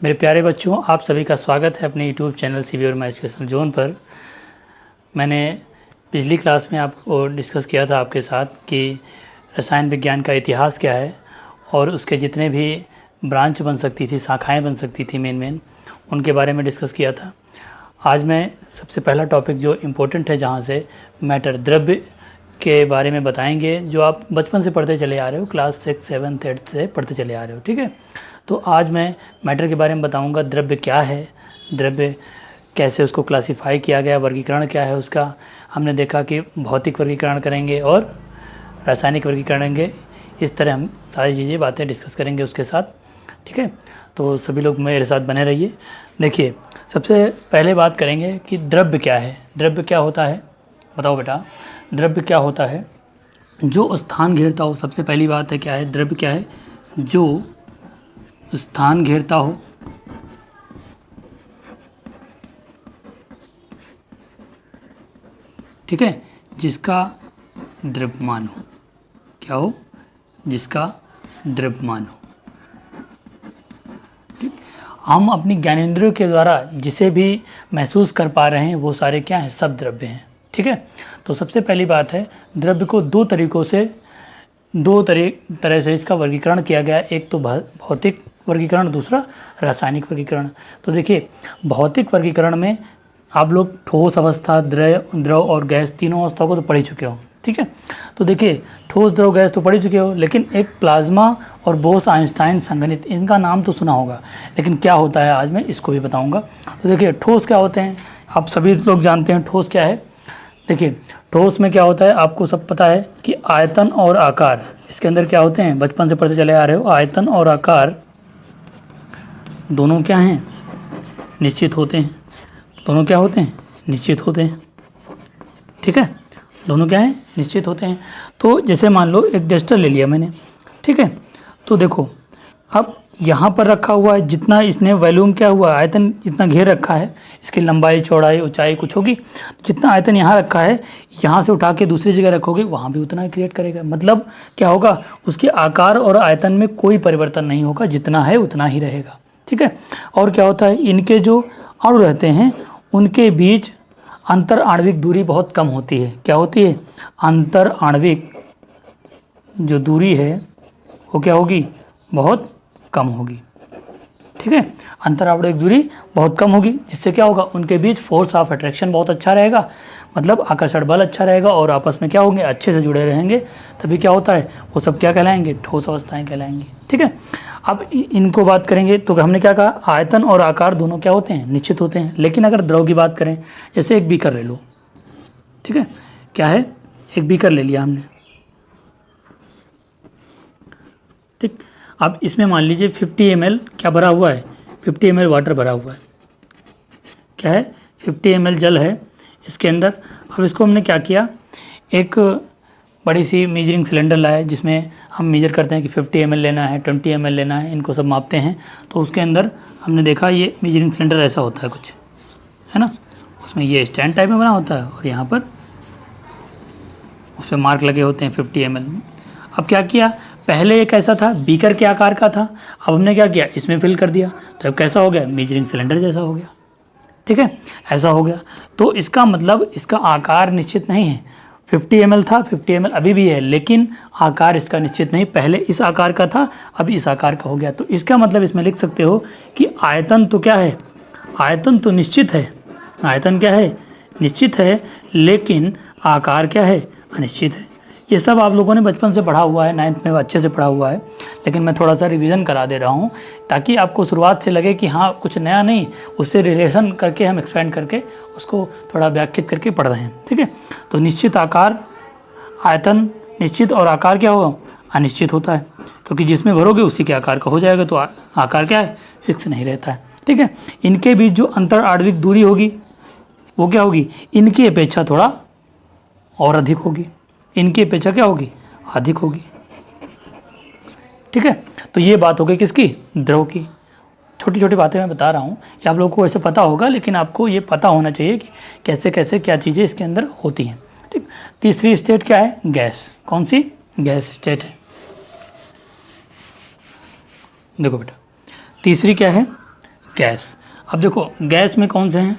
मेरे प्यारे बच्चों, आप सभी का स्वागत है अपने YouTube चैनल सीबी और एजुकेशनल जोन पर। मैंने पिछली क्लास में आपको डिस्कस किया था आपके साथ कि रसायन विज्ञान का इतिहास क्या है और उसके जितने भी ब्रांच बन सकती थी, शाखाएं बन सकती थी मेन उनके बारे में डिस्कस किया था। आज मैं सबसे पहला टॉपिक जो इम्पोर्टेंट है, जहाँ से मैटर द्रव्य के बारे में बताएंगे, जो आप बचपन से पढ़ते चले आ रहे हो, क्लास 6, 7, 8 से पढ़ते चले आ रहे हो। ठीक है, तो आज मैं मैटर के बारे में बताऊंगा। द्रव्य क्या है, द्रव्य कैसे उसको क्लासिफाई किया गया, वर्गीकरण क्या है उसका। हमने देखा कि भौतिक वर्गीकरण करेंगे और रासायनिक वर्गीकरण करेंगे। इस तरह हम सारी चीज़ें बातें डिस्कस करेंगे उसके साथ। ठीक है, तो सभी लोग मेरे साथ बने रहिए। देखिए, सबसे पहले बात करेंगे कि द्रव्य क्या है। द्रव्य क्या होता है, बताओ बेटा। द्रव्य क्या होता है? जो स्थान घेरता हो। सबसे पहली बात है क्या है, द्रव्य क्या है? जो स्थान घेरता हो, ठीक है, जिसका द्रव्यमान हो। क्या हो? जिसका द्रव्यमान हो। ठीक, हम अपनी ज्ञानेंद्रियों के द्वारा जिसे भी महसूस कर पा रहे हैं वो सारे क्या हैं? सब द्रव्य हैं। ठीक है, तो सबसे पहली बात है, द्रव्य को दो तरह से इसका वर्गीकरण किया गया। एक तो भौतिक वर्गीकरण, दूसरा रासायनिक वर्गीकरण। तो देखिए, भौतिक वर्गीकरण में आप लोग ठोस अवस्था, द्रव और गैस, तीनों अवस्थाओं को तो पढ़ ही चुके हो। ठीक है, तो देखिए, ठोस, द्रव, गैस तो पढ़ ही चुके हो, लेकिन एक प्लाज्मा और बोस आइंस्टाइन संगणित, इनका नाम तो सुना होगा, लेकिन क्या होता है आज मैं इसको भी बताऊंगा। तो देखिए, ठोस क्या होते हैं, आप सभी लोग जानते हैं ठोस क्या है। देखिए, ठोस में क्या होता है, आपको सब पता है कि आयतन और आकार इसके अंदर क्या होते हैं, बचपन से पढ़ते चले आ रहे हो। आयतन और आकार दोनों क्या हैं? निश्चित होते हैं। दोनों क्या होते हैं? निश्चित होते हैं। ठीक है, दोनों क्या हैं? निश्चित होते हैं। तो जैसे मान लो एक डस्टर ले लिया मैंने, ठीक है, तो देखो अब यहाँ पर रखा हुआ है, जितना इसने वॉल्यूम क्या हुआ, आयतन जितना घेर रखा है, इसकी लंबाई, चौड़ाई, ऊंचाई कुछ होगी, जितना आयतन यहाँ रखा है, यहाँ से उठा के दूसरी जगह रखोगे, वहाँ भी उतना ही क्रिएट करेगा। मतलब क्या होगा, उसके आकार और आयतन में कोई परिवर्तन नहीं होगा, जितना है उतना ही रहेगा। ठीक है, और क्या होता है, इनके जो अणु रहते हैं उनके बीच अंतर आणविक दूरी बहुत कम होती है। क्या होती है? अंतर आणविक जो दूरी है वो क्या होगी? बहुत कम होगी। ठीक है, अंतर आणविक दूरी बहुत कम होगी, जिससे क्या होगा, उनके बीच फोर्स ऑफ अट्रैक्शन बहुत अच्छा रहेगा, मतलब आकर्षण बल अच्छा रहेगा, और आपस में क्या होंगे, अच्छे से जुड़े रहेंगे। तभी क्या होता है, वो सब क्या कहलाएंगे? ठोस अवस्थाएं कहलाएंगी। ठीक है, अब इनको बात करेंगे तो हमने क्या कहा, आयतन और आकार दोनों क्या होते हैं? निश्चित होते हैं। लेकिन अगर द्रव की बात करें, जैसे एक बीकर ले लो, ठीक है, क्या है, एक बीकर ले लिया हमने, ठीक, अब इसमें मान लीजिए 50 ml क्या भरा हुआ है, 50 ml वाटर भरा हुआ है। क्या है? 50 ml जल है इसके अंदर। अब इसको हमने क्या किया, एक बड़ी सी मेजरिंग सिलेंडर लाया, जिसमें हम मेजर करते हैं कि 50 ml लेना है, 20 ml लेना है, इनको सब मापते हैं। तो उसके अंदर हमने देखा ये मेजरिंग सिलेंडर ऐसा होता है कुछ, है ना, उसमें ये स्टैंड टाइप में बना होता है, और यहाँ पर उस पर मार्क लगे होते हैं 50 ml। अब क्या किया, पहले ये कैसा था, बीकर के आकार का था, अब हमने क्या किया, इसमें फिल कर दिया, तो अब कैसा हो गया, मेजरिंग सिलेंडर जैसा हो गया। ठीक है, ऐसा हो गया। तो इसका मतलब इसका आकार निश्चित नहीं है। 50 ml था, 50 ml अभी भी है, लेकिन आकार इसका निश्चित नहीं। पहले इस आकार का था, अब इस आकार का हो गया। तो इसका मतलब इसमें लिख सकते हो कि आयतन तो क्या है, आयतन तो निश्चित है, आयतन क्या है, निश्चित है, लेकिन आकार क्या है, अनिश्चित है। ये सब आप लोगों ने बचपन से पढ़ा हुआ है, 9th में अच्छे से पढ़ा हुआ है, लेकिन मैं थोड़ा सा रिवीजन करा दे रहा हूँ, ताकि आपको शुरुआत से लगे कि हाँ कुछ नया नहीं, उससे रिलेशन करके हम एक्सपेंड करके उसको थोड़ा व्याख्यात करके पढ़ रहे हैं। ठीक है, तो निश्चित आकार, आयतन निश्चित, और आकार क्या होगा, अनिश्चित होता है, क्योंकि जिसमें भरोगे उसी के आकार का हो जाएगा। तो आकार क्या है, फिक्स नहीं रहता है। ठीक है, इनके बीच जो अंतर आणविक दूरी होगी वो क्या होगी, इनकी अपेक्षा थोड़ा और अधिक होगी, इनकी अपेक्षा क्या होगी, अधिक होगी। ठीक है, तो ये बात हो गई किसकी, द्रव की। छोटी छोटी बातें मैं बता रहा हूँ, ये आप लोगों को वैसे पता होगा, लेकिन आपको ये पता होना चाहिए कि कैसे कैसे क्या चीज़ें इसके अंदर होती हैं। ठीक, तीसरी स्टेट क्या है, गैस। कौन सी, गैस स्टेट है। देखो बेटा, तीसरी क्या है, गैस। अब देखो गैस में कौन से हैं,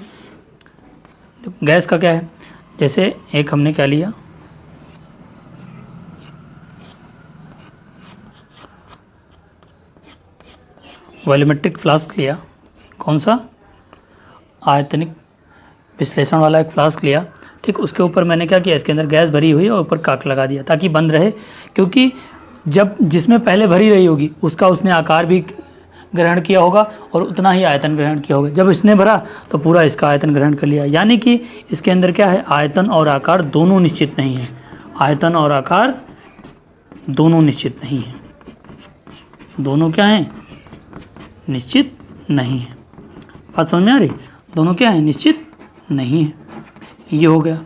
गैस का क्या है, जैसे एक हमने क्या लिया, वॉल्यूमेट्रिक फ्लास्क लिया, कौन सा, आयतनिक विश्लेषण वाला एक फ्लास्क लिया, ठीक। उसके ऊपर मैंने क्या किया, इसके अंदर गैस भरी हुई है और ऊपर काक लगा दिया ताकि बंद रहे, क्योंकि जब जिसमें पहले भरी रही होगी उसका उसने आकार भी ग्रहण किया होगा और उतना ही आयतन ग्रहण किया होगा। जब इसने भरा तो पूरा इसका आयतन ग्रहण कर लिया, यानी कि इसके अंदर क्या है, आयतन और आकार दोनों निश्चित नहीं है, आयतन और आकार दोनों निश्चित नहीं है, दोनों क्या हैं, निश्चित नहीं है। बात समझ में आ रही, दोनों क्या है, निश्चित नहीं है। ये हो गया,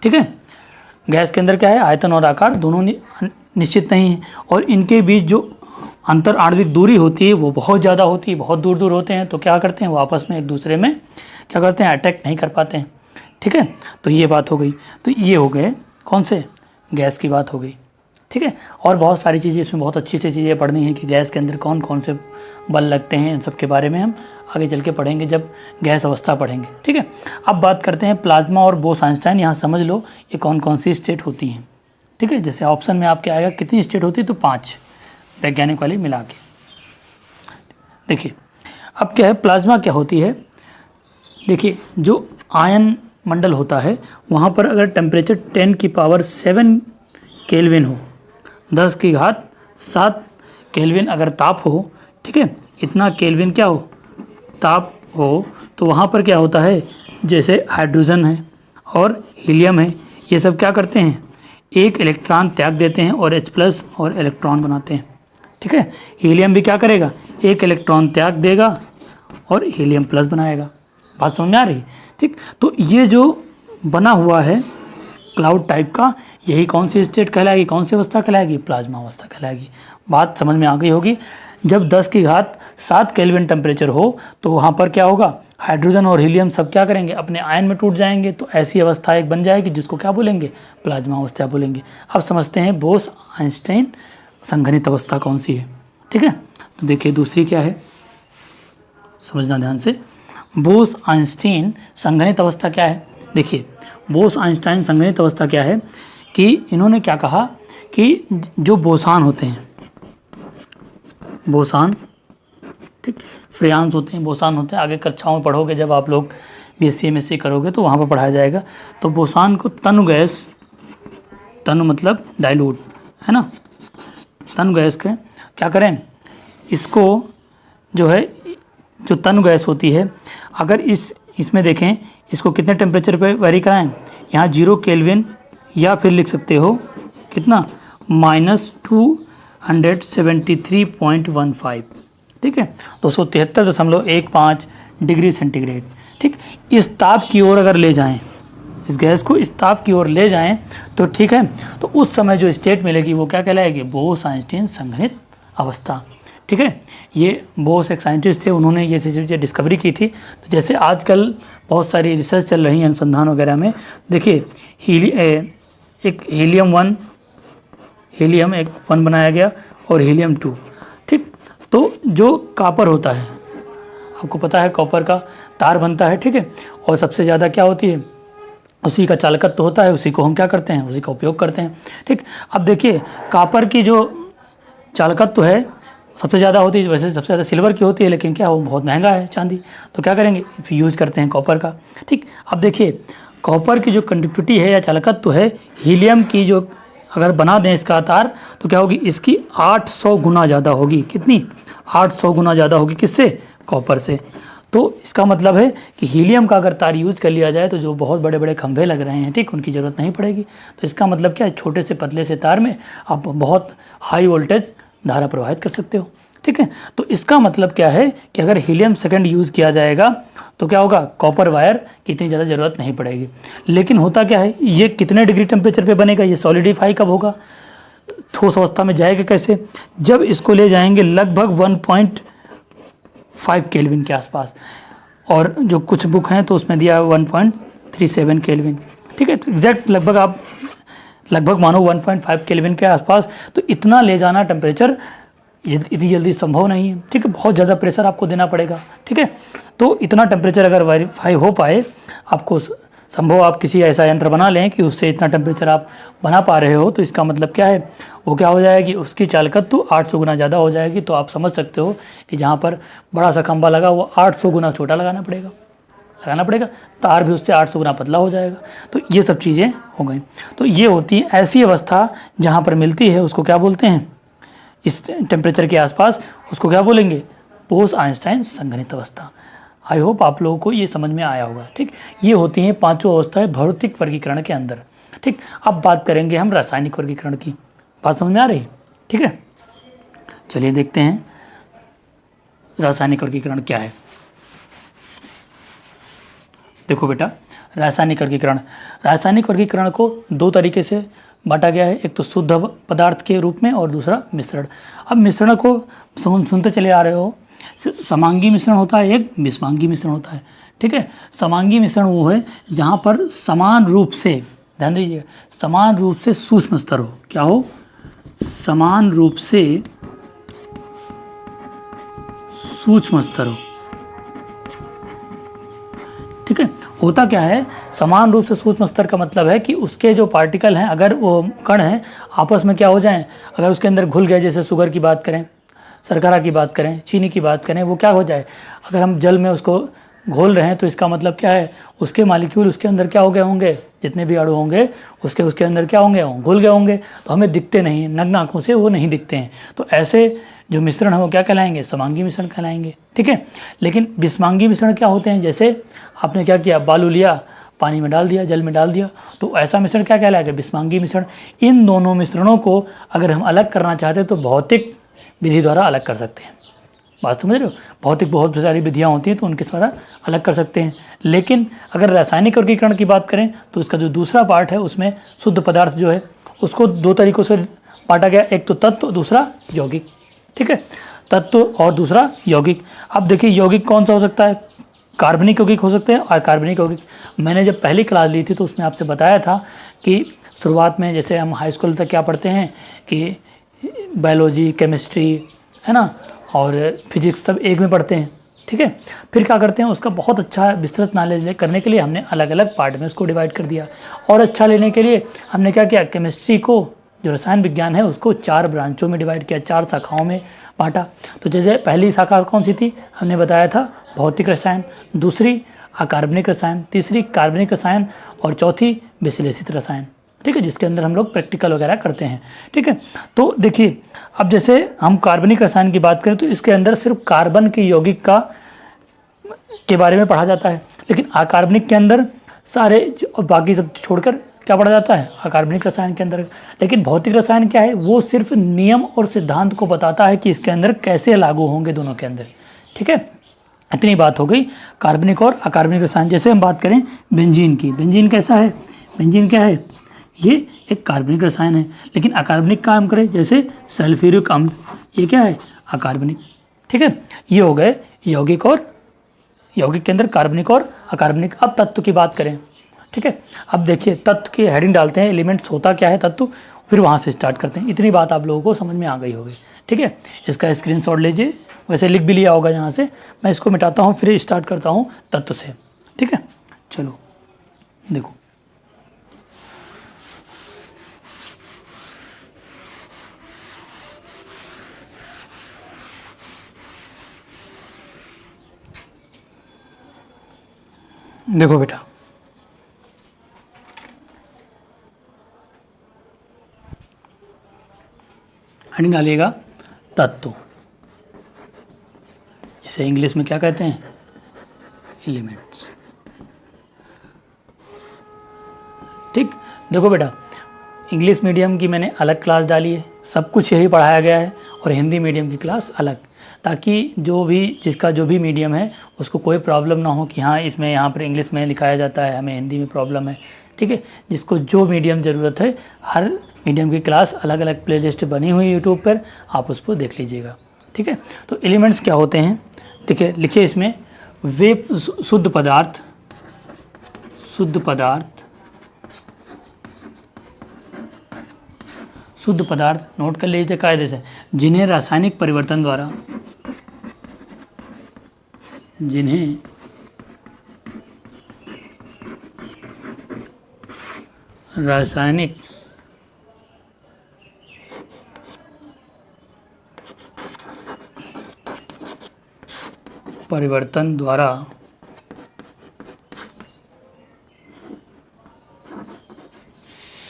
ठीक है। गैस के अंदर क्या है, आयतन और आकार दोनों निश्चित नहीं है और इनके बीच जो अंतर आणविक दूरी होती है वो बहुत ज़्यादा होती है, बहुत दूर दूर होते हैं, तो क्या करते हैं वो आपस में एक दूसरे में क्या करते हैं, अटैक नहीं कर पाते हैं, ठीक है। तो ये बात हो गई, तो ये हो गए कौन से, गैस की बात हो गई, ठीक है। और बहुत सारी चीज़ें इसमें बहुत अच्छी सी चीज़ें पढ़नी है कि गैस के अंदर कौन कौन से बल लगते हैं, इन सब के बारे में हम आगे चल के पढ़ेंगे जब गैस अवस्था पढ़ेंगे, ठीक है। अब बात करते हैं प्लाज्मा और बोस-आइंस्टाइन। यहाँ समझ लो ये कौन कौन सी स्टेट होती हैं, ठीक है। जैसे ऑप्शन में आपके आएगा कितनी स्टेट होती है, तो 5 वैज्ञानिक वाली मिला के। देखिए अब क्या है, प्लाज्मा क्या होती है, देखिए जो आयन मंडल होता है वहाँ पर अगर टेम्परेचर 10⁻7 केल्विन हो, 10⁻7 केल्विन अगर ताप हो, ठीक है, इतना केल्विन क्या हो, ताप हो, तो वहाँ पर क्या होता है, जैसे हाइड्रोजन है और हीलियम है, ये सब क्या करते हैं, एक इलेक्ट्रॉन त्याग देते हैं और H+ और इलेक्ट्रॉन बनाते हैं, ठीक है। हीलियम भी क्या करेगा, एक इलेक्ट्रॉन त्याग देगा और हीलियम प्लस बनाएगा। बात समझ में आ रही, ठीक। तो ये जो बना हुआ है क्लाउड टाइप का, यही कौन सी स्टेट कहलाएगी, कौन सी अवस्था कहलाएगी, प्लाज्मा अवस्था कहलाएगी। बात समझ में आ गई होगी। जब 10⁻7 केल्विन टेम्परेचर हो तो वहाँ पर क्या होगा, हाइड्रोजन और हीलियम सब क्या करेंगे, अपने आयन में टूट जाएंगे, तो ऐसी अवस्था एक बन जाएगी जिसको क्या बोलेंगे, प्लाज्मा अवस्था बोलेंगे। अब समझते हैं बोस-आइंस्टाइन संघनित अवस्था कौन सी है, ठीक है। तो देखिए दूसरी क्या है, समझना ध्यान से। बोस-आइंस्टाइन संघनित अवस्था क्या है, देखिए बोस-आइंस्टाइन संघनित अवस्था क्या है कि इन्होंने क्या कहा कि जो बोसान होते हैं, बोसान, ठीक, फ्रेयॉन्स होते हैं, बोसान होते हैं, आगे कक्षाओं में पढ़ोगे जब आप लोग BSc MSc करोगे तो वहाँ पर पढ़ाया जाएगा। तो बोसान को तनु गैस, तनु मतलब डाइल्यूट है ना, तनु गैस के क्या करें, इसको जो है, जो तनु गैस होती है, अगर इसमें देखें, इसको कितने टेम्परेचर पे वेरी कराएं, यहाँ 0 केल्विन या फिर लिख सकते हो कितना, -273.15, ठीक है, 273.15 डिग्री सेंटीग्रेड, ठीक। इस ताप की ओर अगर ले जाएं, इस गैस को इस ताप की ओर ले जाएं तो ठीक है, तो उस समय जो स्टेट मिलेगी वो क्या कहलाएगी, बोस-आइंस्टाइन संघनित अवस्था, ठीक है। ये बोस एक साइंटिस्ट थे, उन्होंने ये चीज़ें डिस्कवरी की थी। तो जैसे आजकल बहुत सारी रिसर्च चल रही है अनुसंधान वगैरह में, देखिए एक हीलियम एक 1 बनाया गया और हीलियम 2, ठीक। तो जो कॉपर होता है, आपको पता है कॉपर का तार बनता है, ठीक है, और सबसे ज़्यादा क्या होती है, उसी का चालकत्व होता है, उसी को हम क्या करते हैं, उसी का उपयोग करते हैं, ठीक। अब देखिए कॉपर की जो चालकत्व है सबसे ज़्यादा होती है, वैसे सबसे ज़्यादा सिल्वर की होती है, लेकिन क्या वो बहुत महंगा है चांदी, तो क्या करेंगे, यूज़ करते हैं कॉपर का, ठीक। अब देखिए कॉपर की जो कंडक्टिविटी है या चालकत्व है, हीलियम की जो अगर बना दें इसका तार तो क्या होगी, इसकी 800 गुना ज़्यादा होगी, कितनी, 800 गुना ज़्यादा होगी, किससे, कॉपर से। तो इसका मतलब है कि हीलियम का अगर तार यूज़ कर लिया जाए तो जो बहुत बड़े बड़े खंभे लग रहे हैं, ठीक, उनकी ज़रूरत नहीं पड़ेगी। तो इसका मतलब क्या है, छोटे से पतले से तार में आप बहुत हाई वोल्टेज धारा प्रवाहित कर सकते हो, ठीक है। तो इसका मतलब क्या है कि अगर हीलियम सेकेंड यूज़ किया जाएगा तो क्या होगा, कॉपर वायर की इतनी ज़्यादा ज़रूरत नहीं पड़ेगी। लेकिन होता क्या है, ये कितने डिग्री टेम्परेचर पे बनेगा, ये सॉलिडिफाई कब होगा, ठोस अवस्था में जाएगा कैसे, जब इसको ले जाएंगे लगभग 1.5 केल्विन के आसपास, और जो कुछ बुक हैं तो उसमें दिया 1.37 केल्विन, ठीक है। तो एग्जैक्ट लगभग आप मानो 1.5 केल्विन के आसपास, तो इतना ले जाना टेम्परेचर इतनी जल्दी संभव नहीं है, ठीक है। बहुत ज़्यादा प्रेशर आपको देना पड़ेगा, ठीक है। तो इतना टेम्परेचर अगर वेरीफाई हो पाए, आपको संभव आप किसी ऐसा यंत्र बना लें कि उससे इतना टेम्परेचर आप बना पा रहे हो, तो इसका मतलब क्या है, वो क्या हो जाएगी, उसकी चालकत्व तो 800 गुना ज़्यादा हो जाएगी। तो आप समझ सकते हो कि जहाँ पर बड़ा सा खंभा लगा वो 800 गुना छोटा लगाना पड़ेगा, तार भी उससे 800 गुना पतला हो जाएगा। तो ये सब चीज़ें हो गई। तो ये होती है ऐसी अवस्था जहाँ पर मिलती है, उसको क्या बोलते हैं, इस टेम्परेचर के आसपास, उसको क्या बोलेंगे, बोस-आइंस्टाइन संघनित अवस्था। आई होप आप लोगों को ये समझ में आया होगा, ठीक। ये होती हैं पांचों अवस्थाएं भौतिक वर्गीकरण के अंदर, ठीक। अब बात करेंगे हम रासायनिक वर्गीकरण की। बात समझ में आ रही, ठीक है। चलिए देखते हैं रासायनिक वर्गीकरण क्या है। देखो बेटा, रासायनिक वर्गीकरण को दो तरीके से बांटा गया है, एक तो शुद्ध पदार्थ के रूप में और दूसरा मिश्रण। अब मिश्रण को सुनते चले आ रहे हो, समांगी मिश्रण होता है, एक विषमांगी मिश्रण होता है, ठीक है। समांगी मिश्रण वो है जहाँ पर समान रूप से, ध्यान दीजिए, समान रूप से सूक्ष्म स्तर हो, क्या हो, समान रूप से सूक्ष्म स्तर हो, ठीक है। होता क्या है, समान रूप से सूक्ष्म स्तर का मतलब है कि उसके जो पार्टिकल हैं, अगर वो कण हैं आपस में क्या हो जाएं, अगर उसके अंदर घुल गए, जैसे शुगर की बात करें, शर्करा की बात करें, चीनी की बात करें, वो क्या हो जाए, अगर हम जल में उसको घोल रहे हैं तो इसका मतलब क्या है, उसके मॉलिक्यूल उसके अंदर क्या हो गए होंगे, जितने भी अणु होंगे उसके अंदर क्या होंगे, घुल गए होंगे, तो हमें दिखते नहीं, नग्न आँखों से वो नहीं दिखते हैं। तो ऐसे जो मिश्रण है वो क्या कहलाएंगे, समांगी मिश्रण कहलाएंगे, ठीक है। लेकिन विषमांगी मिश्रण क्या होते हैं, जैसे आपने क्या किया, बालू लिया, पानी में डाल दिया, जल में डाल दिया, तो ऐसा मिश्रण क्या कहलाएगा, विषमांगी मिश्रण। इन दोनों मिश्रणों को अगर हम अलग करना चाहते हैं तो भौतिक विधि द्वारा अलग कर सकते हैं। बात समझ रहे हो, भौतिक बहुत सारी विधियाँ होती हैं तो उनके द्वारा अलग कर सकते हैं। लेकिन अगर रासायनिक वर्गीकरण की बात करें तो उसका जो दूसरा पार्ट है उसमें शुद्ध पदार्थ जो है उसको दो तरीक़ों से बांटा गया, एक तो तत्व, दूसरा यौगिक, ठीक है। तत्व और दूसरा यौगिक। अब देखिए यौगिक कौन सा हो सकता है, कार्बनिक यौगिक हो सकते हैं और कार्बनिक यौगिक। मैंने जब पहली क्लास ली थी तो उसमें आपसे बताया था कि शुरुआत में जैसे हम हाई स्कूल तक क्या पढ़ते हैं कि बायोलॉजी, केमिस्ट्री, है ना, और फिजिक्स सब एक में पढ़ते हैं, ठीक है। फिर क्या करते हैं, उसका बहुत अच्छा विस्तृत नॉलेज करने के लिए हमने अलग अलग पार्ट में उसको डिवाइड कर दिया, और अच्छा लेने के लिए हमने क्या किया, केमिस्ट्री को, जो रसायन विज्ञान है, उसको 4 ब्रांचों में डिवाइड किया, 4 शाखाओं में बांटा। तो जैसे पहली शाखा कौन सी थी, हमने बताया था भौतिक रसायन, दूसरी अकार्बनिक रसायन, तीसरी कार्बनिक रसायन और चौथी विश्लेषित रसायन, ठीक है, जिसके अंदर हम लोग प्रैक्टिकल वगैरह करते हैं, ठीक है। तो देखिए अब जैसे हम कार्बनिक रसायन की बात करें तो इसके अंदर सिर्फ कार्बन के यौगिक के बारे में पढ़ा जाता है, लेकिन अकार्बनिक के अंदर सारे और बाकी सब छोड़कर क्या पढ़ा जाता है, अकार्बनिक रसायन के अंदर। लेकिन भौतिक रसायन क्या है, वो सिर्फ नियम और सिद्धांत को बताता है कि इसके अंदर कैसे लागू होंगे दोनों के अंदर, ठीक है। इतनी बात हो गई कार्बनिक और अकार्बनिक रसायन। जैसे हम बात करें बेंजीन की, बेंजीन कैसा है, बेंजीन क्या है, ये एक कार्बनिक रसायन है। लेकिन अकार्बनिक काम करें जैसे सल्फ्यूरिक अम्ल, ये क्या है, अकार्बनिक, ठीक है। ये हो गए यौगिक, और यौगिक के अंदर कार्बनिक और अकार्बनिक। अब तत्व की बात करें, ठीक है। अब देखिए तत्व की हेडिंग डालते हैं, एलिमेंट्स होता क्या है तत्व, फिर वहाँ से स्टार्ट करते हैं। इतनी बात आप लोगों को समझ में आ गई होगी, ठीक है। इसका स्क्रीनशॉट लीजिए, वैसे लिख भी लिया होगा यहाँ से। मैं इसको मिटाता हूँ, फिर स्टार्ट करता हूँ तत्व से, ठीक है। चलो देखो, देखो बेटा, हेडिंग डालिएगा तत्व, जैसे इंग्लिश में क्या कहते हैं, एलिमेंट्स, ठीक। देखो बेटा, इंग्लिश मीडियम की मैंने अलग क्लास डाली है, सब कुछ यही पढ़ाया गया है, और हिंदी मीडियम की क्लास अलग, ताकि जो भी जिसका जो भी मीडियम है उसको कोई प्रॉब्लम ना हो कि हाँ इसमें यहाँ पर इंग्लिश में लिखाया जाता है, हमें हिंदी में प्रॉब्लम है, ठीक है। जिसको जो मीडियम ज़रूरत है, हर मीडियम की क्लास अलग अलग प्लेलिस्ट बनी हुई यूट्यूब पर, आप उसको देख लीजिएगा, ठीक है। तो एलिमेंट्स क्या होते हैं, देखिए लिखिए इसमें, वे शुद्ध पदार्थ, शुद्ध पदार्थ नोट कर लीजिए कायदे से, जिन्हें रासायनिक परिवर्तन द्वारा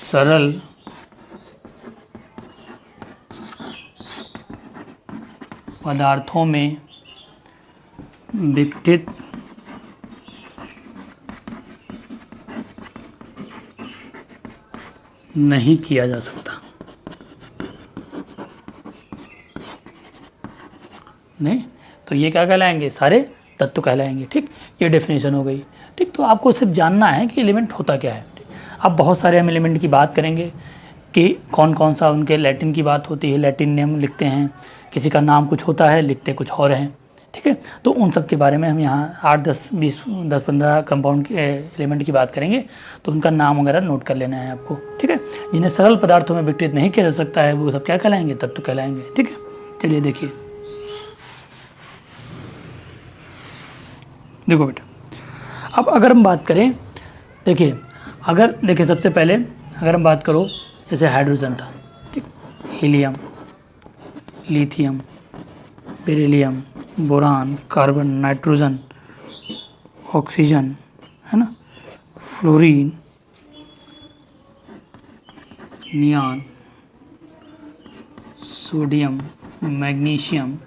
सरल पदार्थों में विघटित नहीं किया जा सकता। नहीं तो ये क्या कहलाएंगे, सारे तत्व कहलाएंगे। ठीक, ये डेफिनेशन हो गई। ठीक, तो आपको सिर्फ जानना है कि एलिमेंट होता क्या है। अब बहुत सारे हम एलिमेंट की बात करेंगे कि कौन कौन सा उनके लैटिन की बात होती है, लैटिन नेम लिखते हैं, किसी का नाम कुछ होता है, लिखते कुछ और हैं। ठीक है, तो उन सब के बारे में हम यहाँ 8, 10, 20, 10, 15 कंपाउंड के एलिमेंट की बात करेंगे, तो उनका नाम वगैरह नोट कर लेना है आपको। ठीक है, जिन्हें सरल पदार्थों में विघटित नहीं किया जा सकता है वो सब क्या कहलाएंगे, तत्व कहलाएंगे। ठीक है, चलिए देखिए, देखो बेटा, अब अगर हम बात करें, देखिए सबसे पहले अगर हम बात करो, जैसे हाइड्रोजन था, ठीक, helium, lithium, beryllium, boron, carbon, nitrogen, oxygen, है ना, fluorine, neon, sodium, magnesium,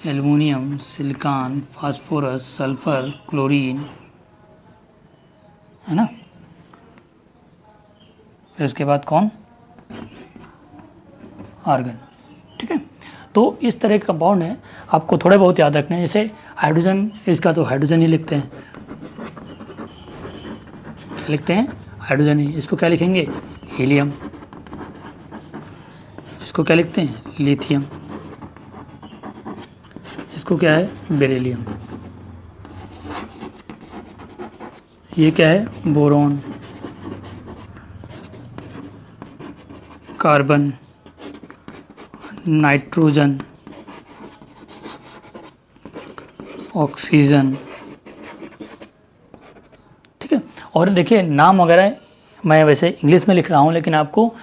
aluminium, silicon, phosphorus, sulphur, chlorine, है ना। फिर उसके बाद कौन, आर्गन। ठीक है, तो इस तरह के कंपाउंड है, आपको थोड़े बहुत याद रखने हैं। जैसे हाइड्रोजन, इसका तो हाइड्रोजन ही लिखते हैं, क्या लिखते हैं, हाइड्रोजन ही। इसको क्या लिखेंगे, हीलियम। इसको क्या लिखते हैं, लिथियम। इसको क्या है, बेरिलियम। ये क्या है, बोरॉन, कार्बन, नाइट्रोजन, ऑक्सीजन। ठीक है, और देखिए नाम वगैरह मैं वैसे इंग्लिश में लिख रहा हूँ, लेकिन आपको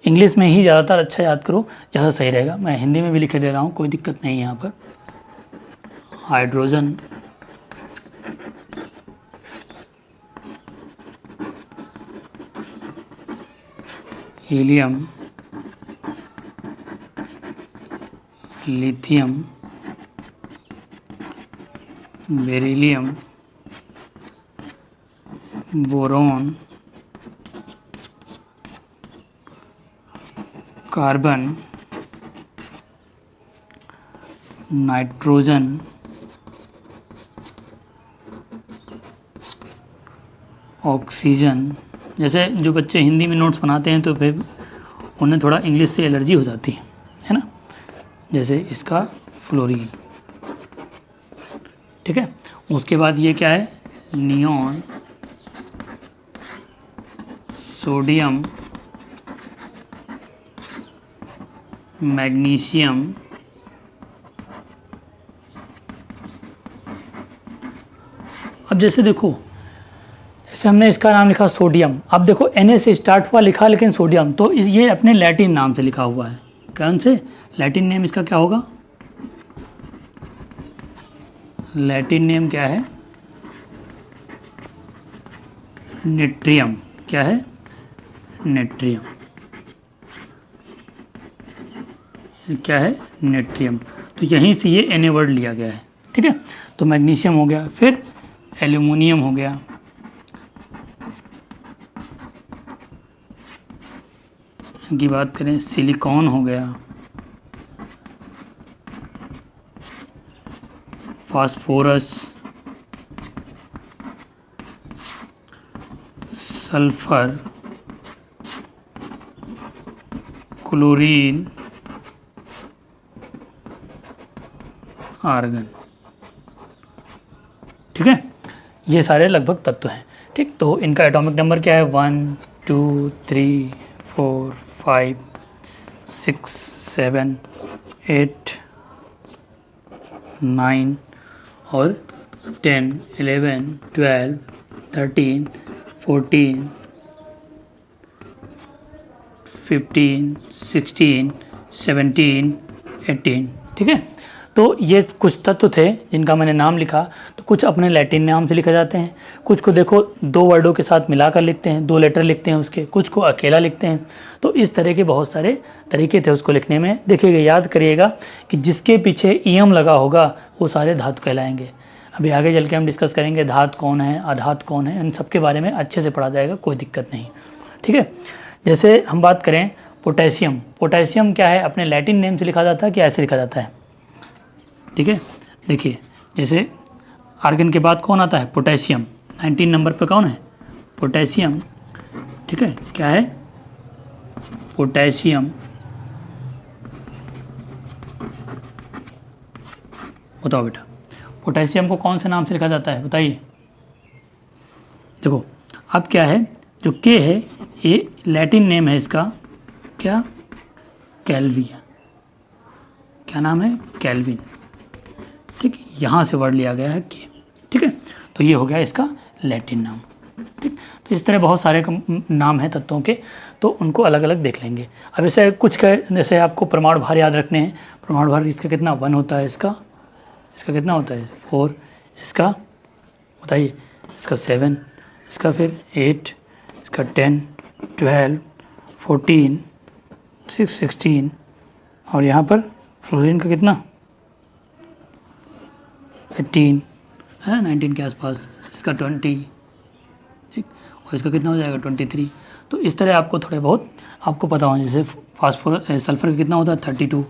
इंग्लिश में ही ज़्यादातर अच्छा याद करो, ज़्यादा सही रहेगा। मैं हिंदी में भी लिख दे रहा हूँ, कोई दिक्कत नहीं है यहाँ पर। Hydrogen, helium, lithium, beryllium, boron, carbon, nitrogen, oxygen. जैसे जो बच्चे हिंदी में नोट्स बनाते हैं तो फिर उन्हें थोड़ा इंग्लिश से एलर्जी हो जाती है ना। जैसे इसका फ्लोरीन। ठीक है, उसके बाद ये क्या है, नियॉन, सोडियम, मैग्नीशियम, अब जैसे देखो, जैसे हमने इसका नाम लिखा सोडियम, अब देखो Na से स्टार्ट हुआ लिखा, लेकिन सोडियम, तो ये अपने लैटिन नाम से लिखा हुआ है। कौन से, लैटिन नेम इसका क्या होगा, लैटिन नेम क्या है, नेट्रियम। क्या है, नेट्रियम। क्या है, नेट्रियम। तो यहीं से ये Na वर्ड लिया गया है। ठीक है, तो मैग्नीशियम हो गया, फिर एल्यूमिनियम हो गया, की बात करें सिलिकॉन हो गया, फास्फोरस, सल्फर, क्लोरीन, आर्गन। ठीक है, ये सारे लगभग तत्व हैं। ठीक, तो इनका एटॉमिक नंबर क्या है, 1 2 3 4 5 6 7 8, 9 और 10, 11, 12, 13, 14, 15, 16, 17, 18। ठीक है, तो ये कुछ तत्व थे जिनका मैंने नाम लिखा। तो कुछ अपने लैटिन नाम से लिखे जाते हैं, कुछ को देखो दो वर्डों के साथ मिलाकर लिखते हैं, 2 लेटर लिखते हैं उसके, कुछ को अकेला लिखते हैं। तो इस तरह के बहुत सारे तरीके थे उसको लिखने में। देखिएगा, याद करिएगा कि जिसके पीछे ईयम लगा होगा वो सारे धातु कहलाएंगे। अभी आगे चल के हम डिस्कस करेंगे धातु कौन है, अधातु कौन है, इन सब के बारे में अच्छे से पढ़ा जाएगा, कोई दिक्कत नहीं। ठीक है, जैसे हम बात करें पोटेशियम। पोटेशियम क्या है, अपने लैटिन नेम से लिखा जाता है कि ऐसे लिखा जाता है? ठीक है, देखिए जैसे आर्गन के बाद कौन आता है? पोटेशियम। 19 नंबर पे कौन है? पोटेशियम। ठीक है, क्या है? पोटेशियम। बताओ बेटा, पोटेशियम को कौन से नाम से लिखा जाता है, बताइए। देखो अब क्या है, जो के है ये लैटिन नेम है इसका, क्या? कैल्विन। क्या नाम है? कैल्विन। ठीक है, यहाँ से वर्ड लिया गया है के। ठीक है, तो ये हो गया इसका लैटिन नाम। ठीक, तो इस तरह बहुत सारे नाम हैं तत्वों के, तो उनको अलग अलग देख लेंगे। अब ऐसे कुछ का, जैसे आपको परमाणु भार याद रखने हैं। परमाणु भार इसका कितना? 1 होता है। इसका कितना होता है? 4। इसका बताइए। इसका 7, इसका फिर 8, इसका 10, 12, 14, 16 और यहाँ पर फ्लोरीन का कितना? 18 है, 19 के आसपास। इसका 20, ठीक, और इसका कितना हो जाएगा? 23। तो इस तरह आपको थोड़े बहुत आपको पता हो, जैसे फास्फोरस सल्फर का कितना होता है? 32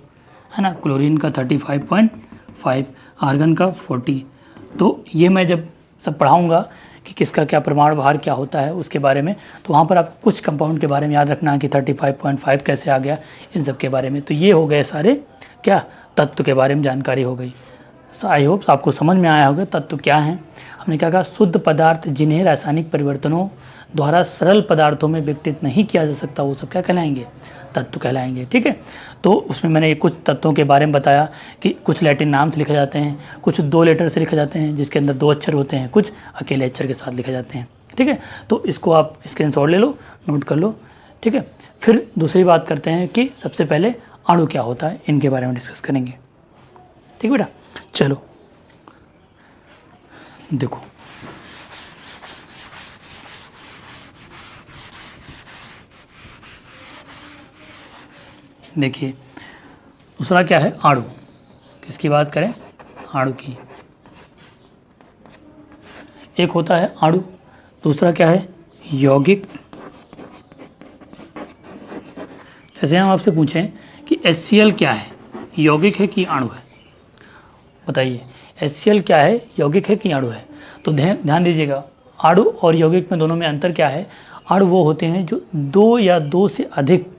है ना, क्लोरीन का 35.5, आर्गन का 40। तो ये मैं जब सब पढ़ाऊँगा कि किसका क्या परमाणु भार क्या होता है उसके बारे में, तो वहाँ पर आप कुछ कंपाउंड के बारे में याद रखना है कि 35.5 कैसे आ गया, इन सब के बारे में। तो ये हो गए सारे क्या तत्व के बारे में जानकारी हो गई। आई होप आपको समझ में आया होगा तत्व क्या हैं। हमने क्या कहा? शुद्ध पदार्थ जिन्हें रासायनिक परिवर्तनों द्वारा सरल पदार्थों में विघटित नहीं किया जा सकता, वो सब क्या कहलाएंगे? तत्व कहलाएंगे। ठीक है, तो उसमें मैंने कुछ तत्वों के बारे में बताया कि कुछ लैटिन नाम से लिखे जाते हैं, कुछ 2 लेटर से लिखे जाते हैं जिसके अंदर 2 अक्षर होते हैं, कुछ अकेले अक्षर के साथ लिखे जाते हैं। ठीक है, तो इसको आप स्क्रीनशॉट ले लो, नोट कर लो। ठीक है, फिर दूसरी बात करते हैं कि सबसे पहले अणु क्या होता है, इनके बारे में डिस्कस करेंगे। ठीक बेटा, चलो देखो, देखिए दूसरा क्या है? अणु। किसकी बात करें? अणु की। एक होता है अणु, दूसरा क्या है? यौगिक। जैसे हम आपसे पूछें कि HCl क्या है, यौगिक है कि अणु है? बताइए, HCl क्या है, यौगिक है कि अणु है? तो ध्यान दीजिएगा, अणु और यौगिक में दोनों में अंतर क्या है? अणु वो होते हैं जो 2 या 2 से अधिक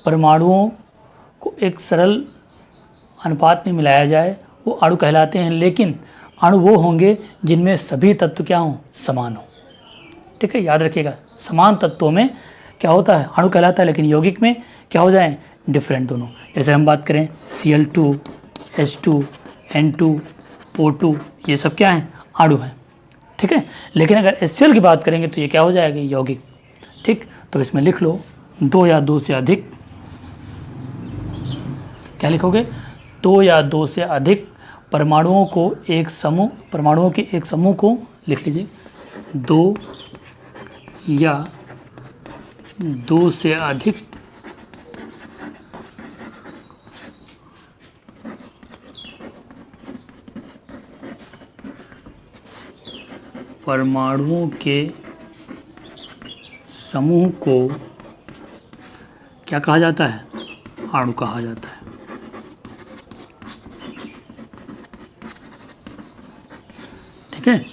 परमाणुओं को एक सरल अनुपात में मिलाया जाए, वो अणु कहलाते हैं। लेकिन अणु वो होंगे जिनमें सभी तत्व क्या हों? समान हो। ठीक है, याद रखिएगा, समान तत्वों में क्या होता है? अणु कहलाता है। लेकिन यौगिक में क्या हो जाए? डिफरेंट दोनों। जैसे हम बात करें Cl2, H2, N2, O2, ये सब क्या है? अणु हैं। ठीक है, लेकिन अगर HCl की बात करेंगे तो ये क्या हो जाएगा? यौगिक। ठीक, तो इसमें लिख लो 2 या 2 से अधिक, क्या लिखोगे? 2 या 2 से अधिक परमाणुओं के एक समूह को लिख लीजिए। 2 या 2 से अधिक परमाणुओं के समूह को क्या कहा जाता है? अणु कहा जाता है। ठीक है,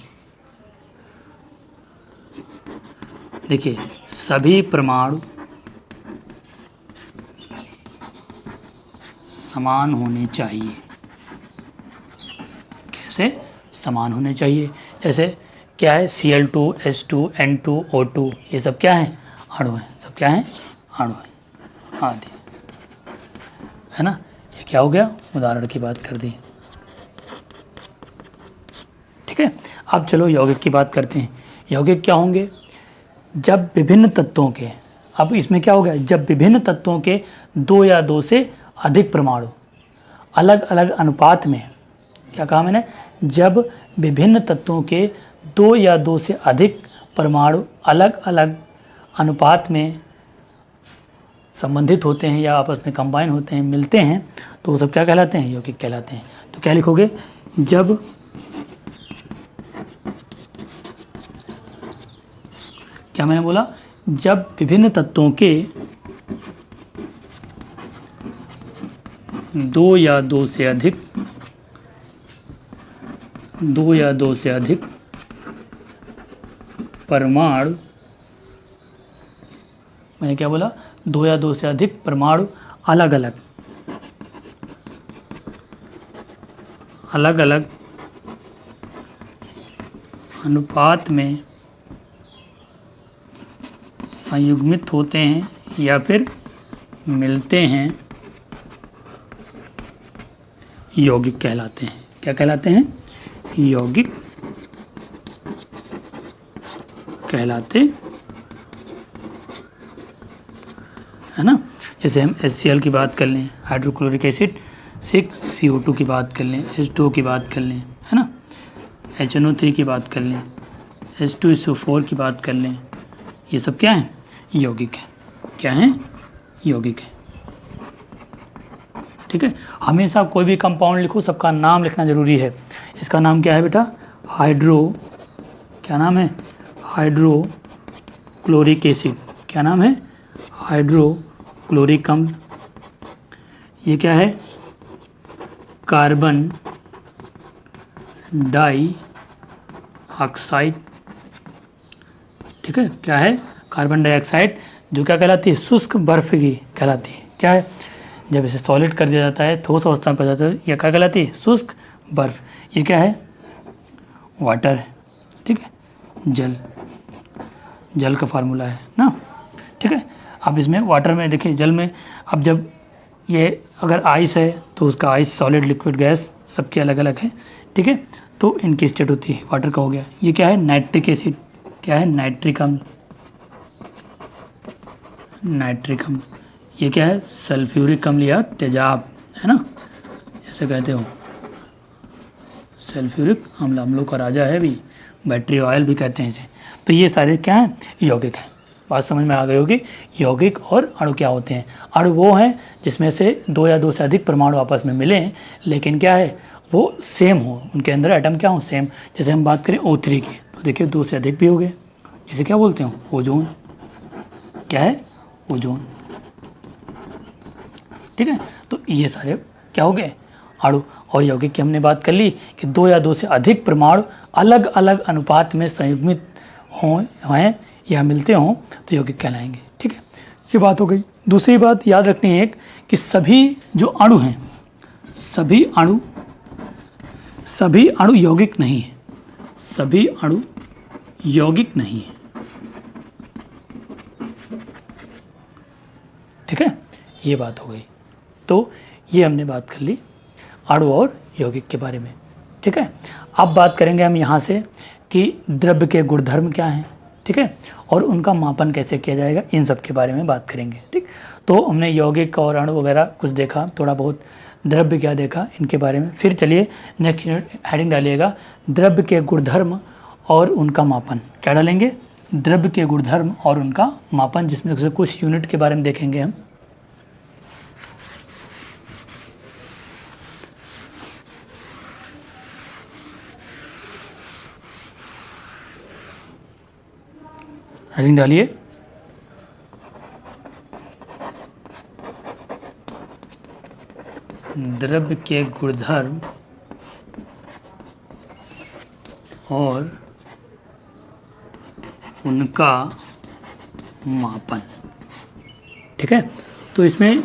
देखिए सभी परमाणु समान होने चाहिए। कैसे समान होने चाहिए? जैसे क्या है? Cl2, H2, N2, O2, ये सब क्या है? अणु हैं। सब क्या हैं? अणु हैं आदि, है ना। क्या हो गया, उदाहरण की बात कर दी। ठीक है, अब चलो यौगिक की बात करते हैं। यौगिक क्या होंगे, जब विभिन्न तत्वों के, अब इसमें क्या हो गया, जब विभिन्न तत्वों के दो या दो से अधिक परमाणु अलग अलग अनुपात में, क्या कहा मैंने, जब विभिन्न तत्वों के दो या दो से अधिक परमाणु अलग अलग अनुपात में संबंधित होते हैं या आपस में कंबाइन होते हैं, मिलते हैं, तो वो सब क्या कहलाते हैं, यौगिक कहलाते हैं। तो क्या लिखोगे, जब क्या मैंने बोला, जब विभिन्न तत्वों के दो या दो से अधिक परमाणु, मैंने क्या बोला, दो या दो से अधिक परमाणु अलग अलग अनुपात में संयुग्मित होते हैं या फिर मिलते हैं, यौगिक कहलाते हैं। क्या कहलाते हैं, यौगिक कहलाते है ना। जैसे हम HCl की बात कर लें, हाइड्रोक्लोरिक एसिड, 6CO2 की बात कर लें, H2O की बात कर लें, है ना, HNO3 की बात कर लें, H2SO4 की बात कर लें, ये सब क्या है, यौगिक है। क्या है, यौगिक है। ठीक है, हमेशा कोई भी कंपाउंड लिखो, सबका नाम लिखना जरूरी है। इसका नाम क्या है बेटा, क्या नाम है, हाइड्रोक्लोरिक एसिड। क्या नाम है, हाइड्रोक्लोरिक अम्ल। ये क्या है, कार्बन डाइऑक्साइड। ठीक है, क्या है, कार्बन डाइऑक्साइड, जो क्या कहलाती है, शुष्क बर्फ की कहलाती है। क्या है, जब इसे सॉलिड कर दिया जाता है, ठोस अवस्था में पड़ जाता है, यह क्या कहलाती है, शुष्क बर्फ। ये क्या है, वाटर है। ठीक है, जल का फार्मूला है ना। ठीक है, अब इसमें वाटर में देखिए, जल में, अब जब ये अगर आइस है तो उसका आइस, सॉलिड, लिक्विड, गैस सबके अलग अलग है। ठीक है, तो इनकी स्टेट होती है, वाटर का हो गया। ये क्या है, नाइट्रिक एसिड। क्या है, नाइट्रिक अम्ल। ये क्या है, सल्फ्यूरिक अम्ल या तेजाब, है ना, ऐसे कहते हो, सल्फ्यूरिक अम्ल, अम्लों का राजा है भी, बैटरी ऑयल भी कहते हैं इसे। तो ये सारे क्या हैं, यौगिक हैं। बात समझ में आ गई होगी। यौगिक और अणु क्या होते हैं, अणु वो हैं जिसमें से दो या दो से अधिक परमाणु आपस में मिले हैं, लेकिन क्या है, वो सेम हो, उनके अंदर एटम क्या हो, सेम। जैसे हम बात करें O3 की, तो देखिए दो से अधिक भी हो गए, इसे क्या बोलते हैं, ओजोन। क्या है, ओजोन। ठीक है, तो ये सारे क्या हो गए, अणु। और यौगिक की हमने बात कर ली कि दो या दो से अधिक परमाणु अलग अलग अनुपात में संयुग्मित हों या मिलते हों, तो यौगिक कहलाएंगे। ठीक है, ये बात हो गई। दूसरी बात याद रखनी है एक, कि सभी जो अणु हैं, सभी अणु यौगिक नहीं है, सभी अणु यौगिक नहीं है। ठीक है, ये बात हो गई। तो ये हमने बात कर ली अणु और यौगिक के बारे में। ठीक है, अब बात करेंगे हम यहाँ से कि द्रव्य के गुणधर्म क्या हैं। ठीक है, और उनका मापन कैसे किया जाएगा, इन सब के बारे में बात करेंगे। ठीक, तो हमने यौगिक और अणु वगैरह कुछ देखा, थोड़ा बहुत द्रव्य क्या देखा, इनके बारे में। फिर चलिए नेक्स्ट हेडिंग डालिएगा, द्रव्य के गुणधर्म और उनका मापन। क्या डालेंगे, द्रव्य के गुणधर्म और उनका मापन, जिसमें से कुछ यूनिट के बारे में देखेंगे हम। हेडिंग डालिए, द्रव्य के गुणधर्म और उनका मापन। ठीक है, तो इसमें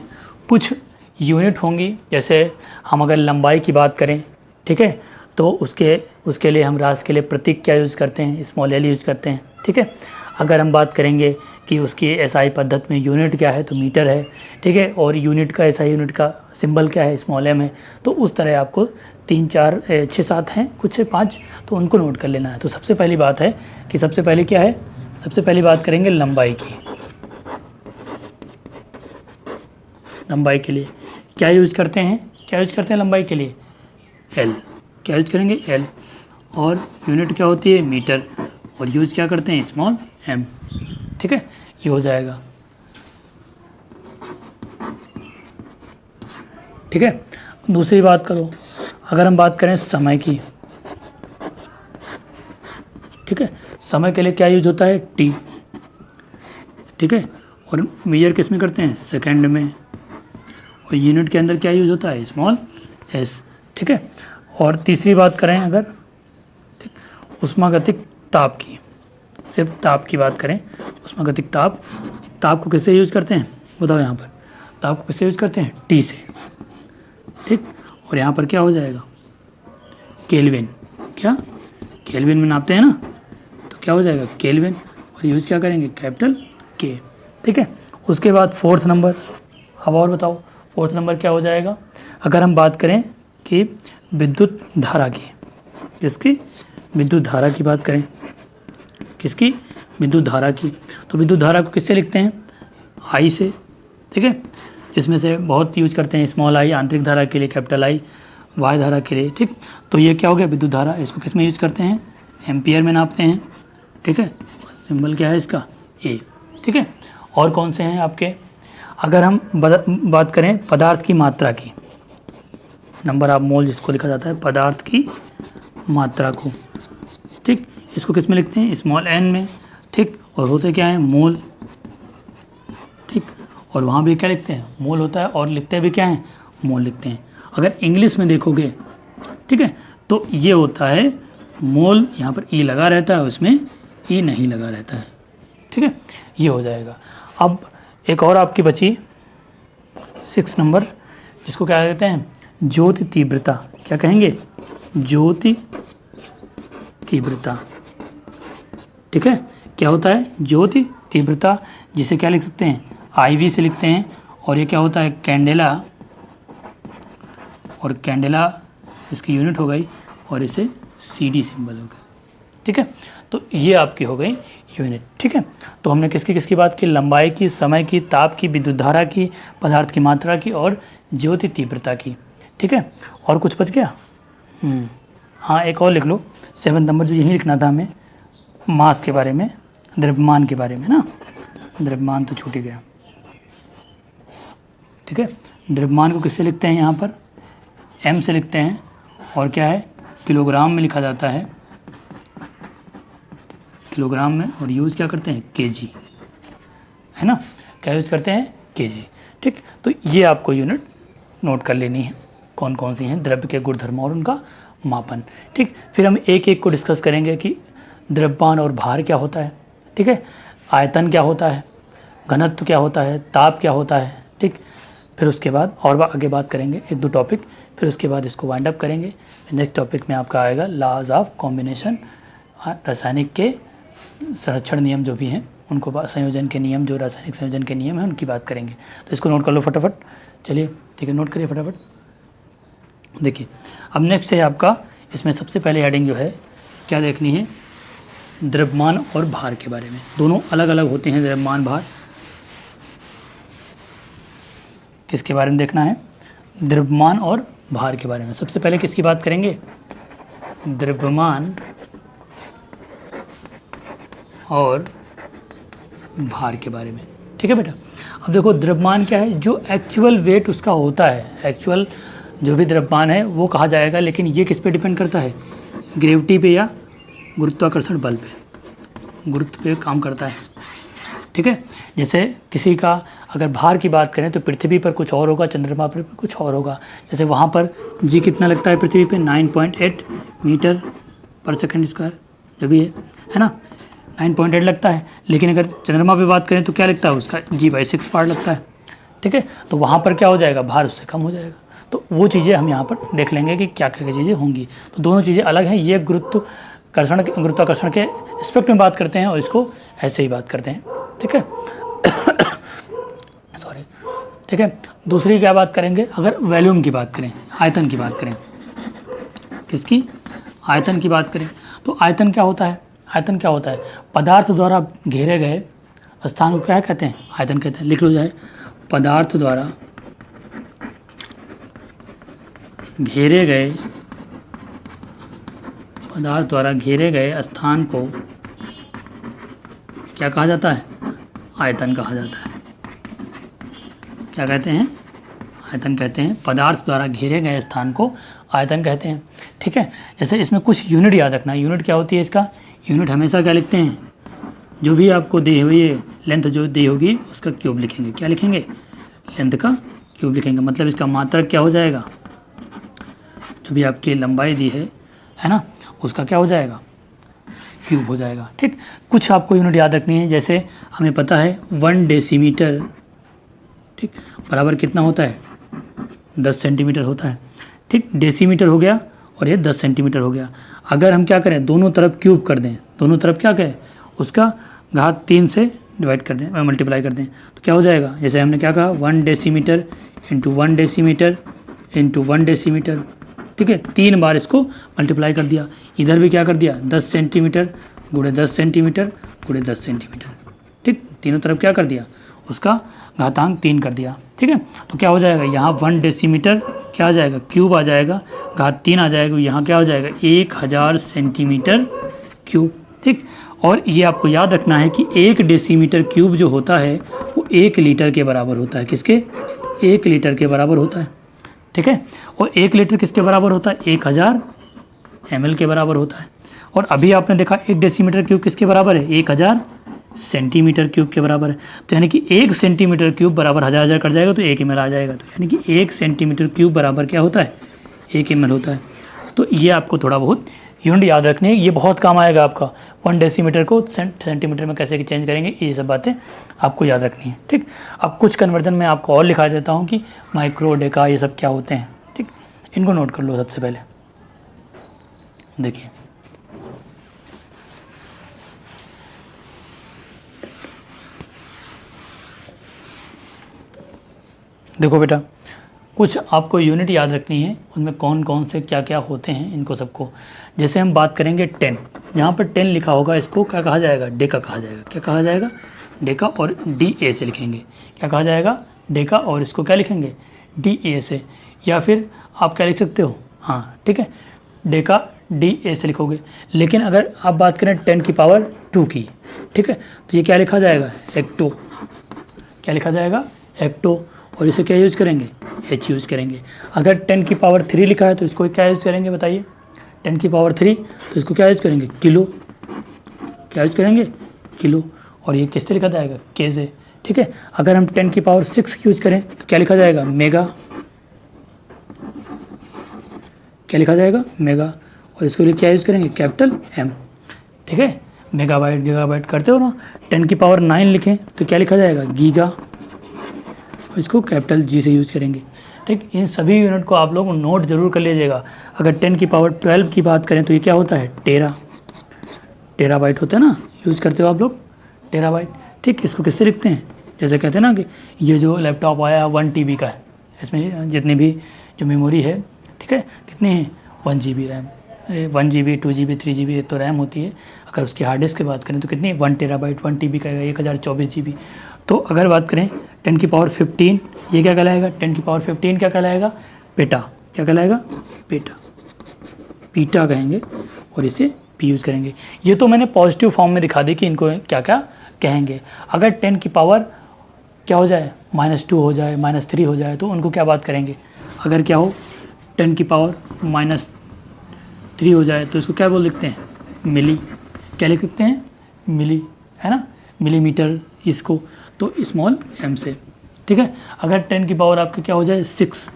कुछ यूनिट होंगी, जैसे हम अगर लंबाई की बात करें, ठीक है, तो उसके लिए हम रास के लिए प्रतीक क्या यूज़ करते हैं, स्मॉल एल यूज़ करते हैं। ठीक है, अगर हम बात करेंगे कि उसकी एसआई पद्धति में यूनिट क्या है, तो मीटर है, ठीक है, और यूनिट का एसआई यूनिट का सिंबल क्या है, स्मॉल एम है। तो उस तरह आपको 3 4 6 7 हैं, कुछ है 5, तो उनको नोट कर लेना है। तो सबसे पहली बात है कि सबसे पहले क्या है, सबसे पहली बात करेंगे लंबाई की। लंबाई के लिए क्या यूज़ करते हैं, क्या यूज़ करते हैं लंबाई के लिए, एल। क्या यूज़ करेंगे, एल, और यूनिट क्या होती है, मीटर, और यूज़ क्या करते हैं, स्मॉल एम, ठीक है, ये हो जाएगा, ठीक है। दूसरी बात करो, अगर हम बात करें समय की, ठीक है, समय के लिए क्या यूज होता है, टी, ठीक है, और मेजर किस में करते हैं, सेकंड में, और यूनिट के अंदर क्या यूज होता है, स्मॉल एस, ठीक है। और तीसरी बात करें अगर, ठीक, ऊष्मागतिक ताप की, सिर्फ ताप की बात करें, ऊष्मागतिक ताप, ताप को किससे यूज करते हैं, बताओ यहाँ पर, ताप को किससे यूज करते हैं, टी से, ठीक। और यहाँ पर क्या हो जाएगा, केल्विन, क्या केल्विन में नापते हैं ना, तो क्या हो जाएगा, केल्विन, और यूज़ क्या करेंगे, कैपिटल के, ठीक है। उसके बाद फोर्थ नंबर, अब और बताओ फोर्थ नंबर क्या हो जाएगा, अगर हम बात करें कि विद्युत धारा की, किसकी, विद्युत धारा की बात करें, किसकी, विद्युत धारा की, तो विद्युत धारा को किससे लिखते हैं, आई से, ठीक है, इसमें से बहुत यूज करते हैं, स्मॉल आई आंतरिक धारा के लिए, कैपिटल आई वाय धारा के लिए, ठीक। तो ये क्या हो गया, विद्युत धारा, इसको किस में यूज करते हैं, एम्पियर में नापते हैं, ठीक है, सिंबल क्या है इसका, ए, ठीक है। और कौन से हैं आपके, अगर हम बात करें पदार्थ की मात्रा की, नंबर ऑफ मोल जिसको लिखा जाता है, पदार्थ की मात्रा को, ठीक, इसको किस में लिखते हैं, स्मॉल एन में, ठीक, और होते क्या है, मोल, ठीक, और वहाँ भी क्या लिखते हैं, मोल होता है, और लिखते भी क्या है, मोल लिखते हैं। अगर इंग्लिश में देखोगे, ठीक है, तो ये होता है मोल, यहाँ पर ई लगा रहता है, उसमें ई नहीं लगा रहता है, ठीक है, ये हो जाएगा। अब एक और आपकी बची 6 नंबर, जिसको क्या कहते हैं, ज्योति तीव्रता, क्या कहेंगे, ज्योति तीव्रता, ठीक है, क्या होता है, ज्योति तीव्रता, जिसे क्या लिख सकते हैं, IV से लिखते हैं, और ये क्या होता है, कैंडेला, और कैंडेला इसकी यूनिट हो गई, और इसे CD सिंबल हो गया, ठीक है। तो ये आपकी हो गई यूनिट, ठीक है। तो हमने किसकी किसकी बात की, लंबाई की, समय की, ताप की, विद्युत धारा की, पदार्थ की मात्रा की, और ज्योति तीव्रता की, ठीक है। और कुछ बच गया, हाँ एक और लिख लो, 7 नंबर जो यही लिखना था हमें, मास के बारे में, द्रव्यमान के बारे में ना, द्रव्यमान तो छूट ही गया, ठीक है। द्रव्यमान को किससे लिखते हैं, यहाँ पर M से लिखते हैं, और क्या है, किलोग्राम में लिखा जाता है, किलोग्राम में, और यूज़ क्या करते हैं, kg, है ना, क्या यूज़ करते हैं, kg, ठीक। तो ये आपको यूनिट नोट कर लेनी है, कौन कौन सी हैं, द्रव्य के गुणधर्म और उनका मापन, ठीक। फिर हम एक एक को डिस्कस करेंगे कि द्रव्यमान और भार क्या होता है, ठीक है, आयतन क्या होता है, घनत्व क्या होता है, ताप क्या होता है, ठीक। फिर उसके बाद और आगे बात करेंगे 1-2 टॉपिक, फिर उसके बाद इसको वाइंड अप करेंगे। नेक्स्ट टॉपिक में आपका आएगा लॉज ऑफ कॉम्बिनेशन, रासायनिक के संरक्षण नियम जो भी हैं उनको, संयोजन के नियम, जो रासायनिक संयोजन के नियम हैं उनकी बात करेंगे। तो इसको नोट कर लो फटाफट, चलिए ठीक है, नोट करिए फटाफट। देखिए अब नेक्स्ट है आपका, इसमें सबसे पहले हेडिंग जो है क्या देखनी है, द्रव्यमान और भार के बारे में। दोनों अलग अलग होते हैं, द्रव्यमान भार। किसके बारे में देखना है, द्रव्यमान और भार के बारे में। सबसे पहले किसकी बात करेंगे, द्रव्यमान और भार के बारे में, ठीक है बेटा। अब देखो द्रव्यमान क्या है, जो एक्चुअल वेट उसका होता है, एक्चुअल जो भी द्रव्यमान है वो कहा जाएगा, लेकिन ये किस पे डिपेंड करता है, ग्रेविटी पे या गुरुत्वाकर्षण बल पे, गुरुत्व पे काम करता है, ठीक है। जैसे किसी का अगर भार की बात करें तो पृथ्वी पर कुछ और होगा, चंद्रमा पर कुछ और होगा। जैसे वहाँ पर जी कितना लगता है पृथ्वी पे, 9.8 मीटर पर सेकंड स्क्वायर जो भी है ना, 9.8 लगता है। लेकिन अगर चंद्रमा पे बात करें तो क्या लगता है उसका, G/6 पार्ट लगता है, ठीक है। तो वहाँ पर क्या हो जाएगा, भार उससे कम हो जाएगा। तो वो चीज़ें हम यहाँ पर देख लेंगे कि क्या क्या चीज़ें होंगी। तो दोनों चीज़ें अलग हैं, ये गुरुत्वाकर्षण के एस्पेक्ट में बात करते हैं और इसको ऐसे ही बात करते हैं। ठीक है। सॉरी, ठीक है। दूसरी क्या बात करेंगे, अगर वॉल्यूम की बात करें, आयतन की बात करें, किसकी, आयतन की बात करें, तो आयतन क्या होता है, आयतन क्या होता है, पदार्थ द्वारा घेरे गए स्थान को क्या कहते हैं, आयतन कहते हैं। लिख लो जाए, पदार्थ द्वारा घेरे गए, पदार्थ द्वारा घेरे गए स्थान को क्या कहा जाता है, आयतन कहा जाता है। क्या कहते हैं, आयतन कहते हैं। पदार्थ द्वारा घेरे गए स्थान को आयतन कहते हैं। ठीक है, जैसे इसमें कुछ यूनिट याद रखना। यूनिट क्या होती है इसका, यूनिट हमेशा क्या लिखते हैं, जो भी आपको दी हुई है लेंथ जो दी होगी उसका क्यूब लिखेंगे। क्या लिखेंगे, लेंथ का क्यूब लिखेंगे। मतलब इसका मात्रक क्या हो जाएगा, जो भी आपकी लंबाई दी है ना, उसका क्या हो जाएगा, क्यूब हो जाएगा। ठीक, कुछ आपको यूनिट याद रखनी है। जैसे हमें पता है 1 डेसीमीटर, ठीक, बराबर कितना होता है, 10 सेंटीमीटर होता है। ठीक, डेसीमीटर हो गया और ये 10 सेंटीमीटर हो गया। अगर हम क्या करें, दोनों तरफ क्यूब कर दें, दोनों तरफ क्या करें, उसका घात 3 से डिवाइड कर दें, मल्टीप्लाई कर दें, तो क्या हो जाएगा, जैसे हमने क्या कहा 1 decimetre into 1 decimetre into 1 decimetre. ठीक है, 3 बार इसको मल्टीप्लाई कर दिया। इधर भी क्या कर दिया, 10 सेंटीमीटर गुणे 10 सेंटीमीटर गुणे 10 सेंटीमीटर। ठीक, तीनों तरफ क्या कर दिया, उसका घातांक 3 कर दिया। ठीक है, तो क्या हो जाएगा, यहाँ 1 डेसीमीटर क्या आ जाएगा, क्यूब आ जाएगा, घात 3 आ जाएगा, यहाँ क्या हो जाएगा 1000 सेंटीमीटर क्यूब। ठीक, और ये आपको याद रखना है कि 1 डेसीमीटर क्यूब जो होता है वो 1 लीटर के बराबर होता है। किसके, 1 लीटर के बराबर होता है। ठीक है, और 1 लीटर किसके बराबर होता है, 1000 ml के बराबर होता है। और अभी आपने देखा 1 डेसीमीटर क्यूब किसके बराबर है, 1000 सेंटीमीटर क्यूब के बराबर है। तो यानी कि 1 सेंटीमीटर क्यूब बराबर 1000 कट जाएगा तो 1 ml आ जाएगा। तो यानी कि 1 सेंटीमीटर क्यूब बराबर क्या होता है, 1 ml होता है। तो ये आपको थोड़ा बहुत यूनिट याद रखनी है, ये बहुत काम आएगा आपका। 1 डेसीमीटर को सेंटीमीटर में कैसे चेंज करेंगे, ये सब बातें आपको याद रखनी है। ठीक, अब कुछ कन्वर्जन में आपको और लिखा देता हूँ कि माइक्रो, डेका, ये सब क्या होते हैं। ठीक, इनको नोट कर लो सबसे पहले। देखिए, देखो बेटा, कुछ आपको यूनिट याद रखनी है, उनमें कौन कौन से क्या क्या होते हैं इनको सबको। जैसे हम बात करेंगे 10, जहाँ पर 10 लिखा होगा इसको क्या कहा जाएगा, डेका कहा जाएगा। क्या कहा जाएगा, डेका, और DA से लिखेंगे। क्या कहा जाएगा, डेका, और इसको क्या लिखेंगे, DA से। या फिर आप क्या लिख सकते हो, हाँ ठीक है, डेका DA से लिखोगे। लेकिन अगर आप बात करें 10 की पावर 2 की, ठीक है, तो ये क्या लिखा जाएगा, हेक्टो। क्या लिखा जाएगा, हेक्टो। और इसे क्या यूज़ करेंगे, H यूज़ करेंगे। अगर 10 की पावर 3 लिखा है तो इसको क्या यूज़ करेंगे, बताइए, 10 की पावर 3, तो इसको क्या यूज़ करेंगे, किलो। क्या यूज़ करेंगे, किलो। और ये किससे लिखा जाएगा, के से। ठीक है, अगर हम 10 की पावर 6 यूज़ करें तो क्या लिखा जाएगा, मेगा। क्या लिखा जाएगा, मेगा। और इसको लिए क्या यूज़ करेंगे, कैपिटल M। ठीक है, मेगाबाइट, गीगाबाइट करते हो ना। 10 की पावर 9 लिखें तो क्या लिखा जाएगा, गीगा। इसको कैपिटल G से यूज़ करेंगे। ठीक, इन सभी यूनिट को आप लोग नोट जरूर कर लीजिएगा। अगर 10 की पावर 12 की बात करें तो ये क्या होता है, टेराबाइट होता है ना, यूज़ करते हो आप लोग, टेराबाइट। ठीक, इसको किससे लिखते हैं, जैसे कहते हैं ना कि ये जो लैपटॉप आया 1 TB का है, इसमें जितनी भी जो मेमोरी है, ठीक है, कितनी है, 1 GB RAM, 1 GB 2 GB 3 GB तो रैम होती है। अगर उसकी हार्ड डिस्क की बात करें तो कितनी, 1 टेराबाइट, 1 TB का 1024 GB। तो अगर बात करें 10 की पावर 15, ये क्या कहलाएगा, 10 की पावर 15 क्या कहलाएगा, पेटा। क्या कहलाएगा, पेटा, पीटा कहेंगे, और इसे पी यूज़ करेंगे। ये तो मैंने पॉजिटिव फॉर्म में दिखा दी कि इनको क्या क्या कहेंगे। अगर 10 की पावर क्या हो जाए, -2 हो जाए, -3 हो जाए, तो उनको क्या बात करेंगे। अगर क्या हो 10 की पावर -3 हो जाए तो इसको क्या बोल लिखते हैं, मिली। क्या लिख सकते हैं, मिली, है ना, मिलीमीटर इसको, तो स्मॉल m से। ठीक है, अगर 10 की पावर आपके क्या हो जाए 6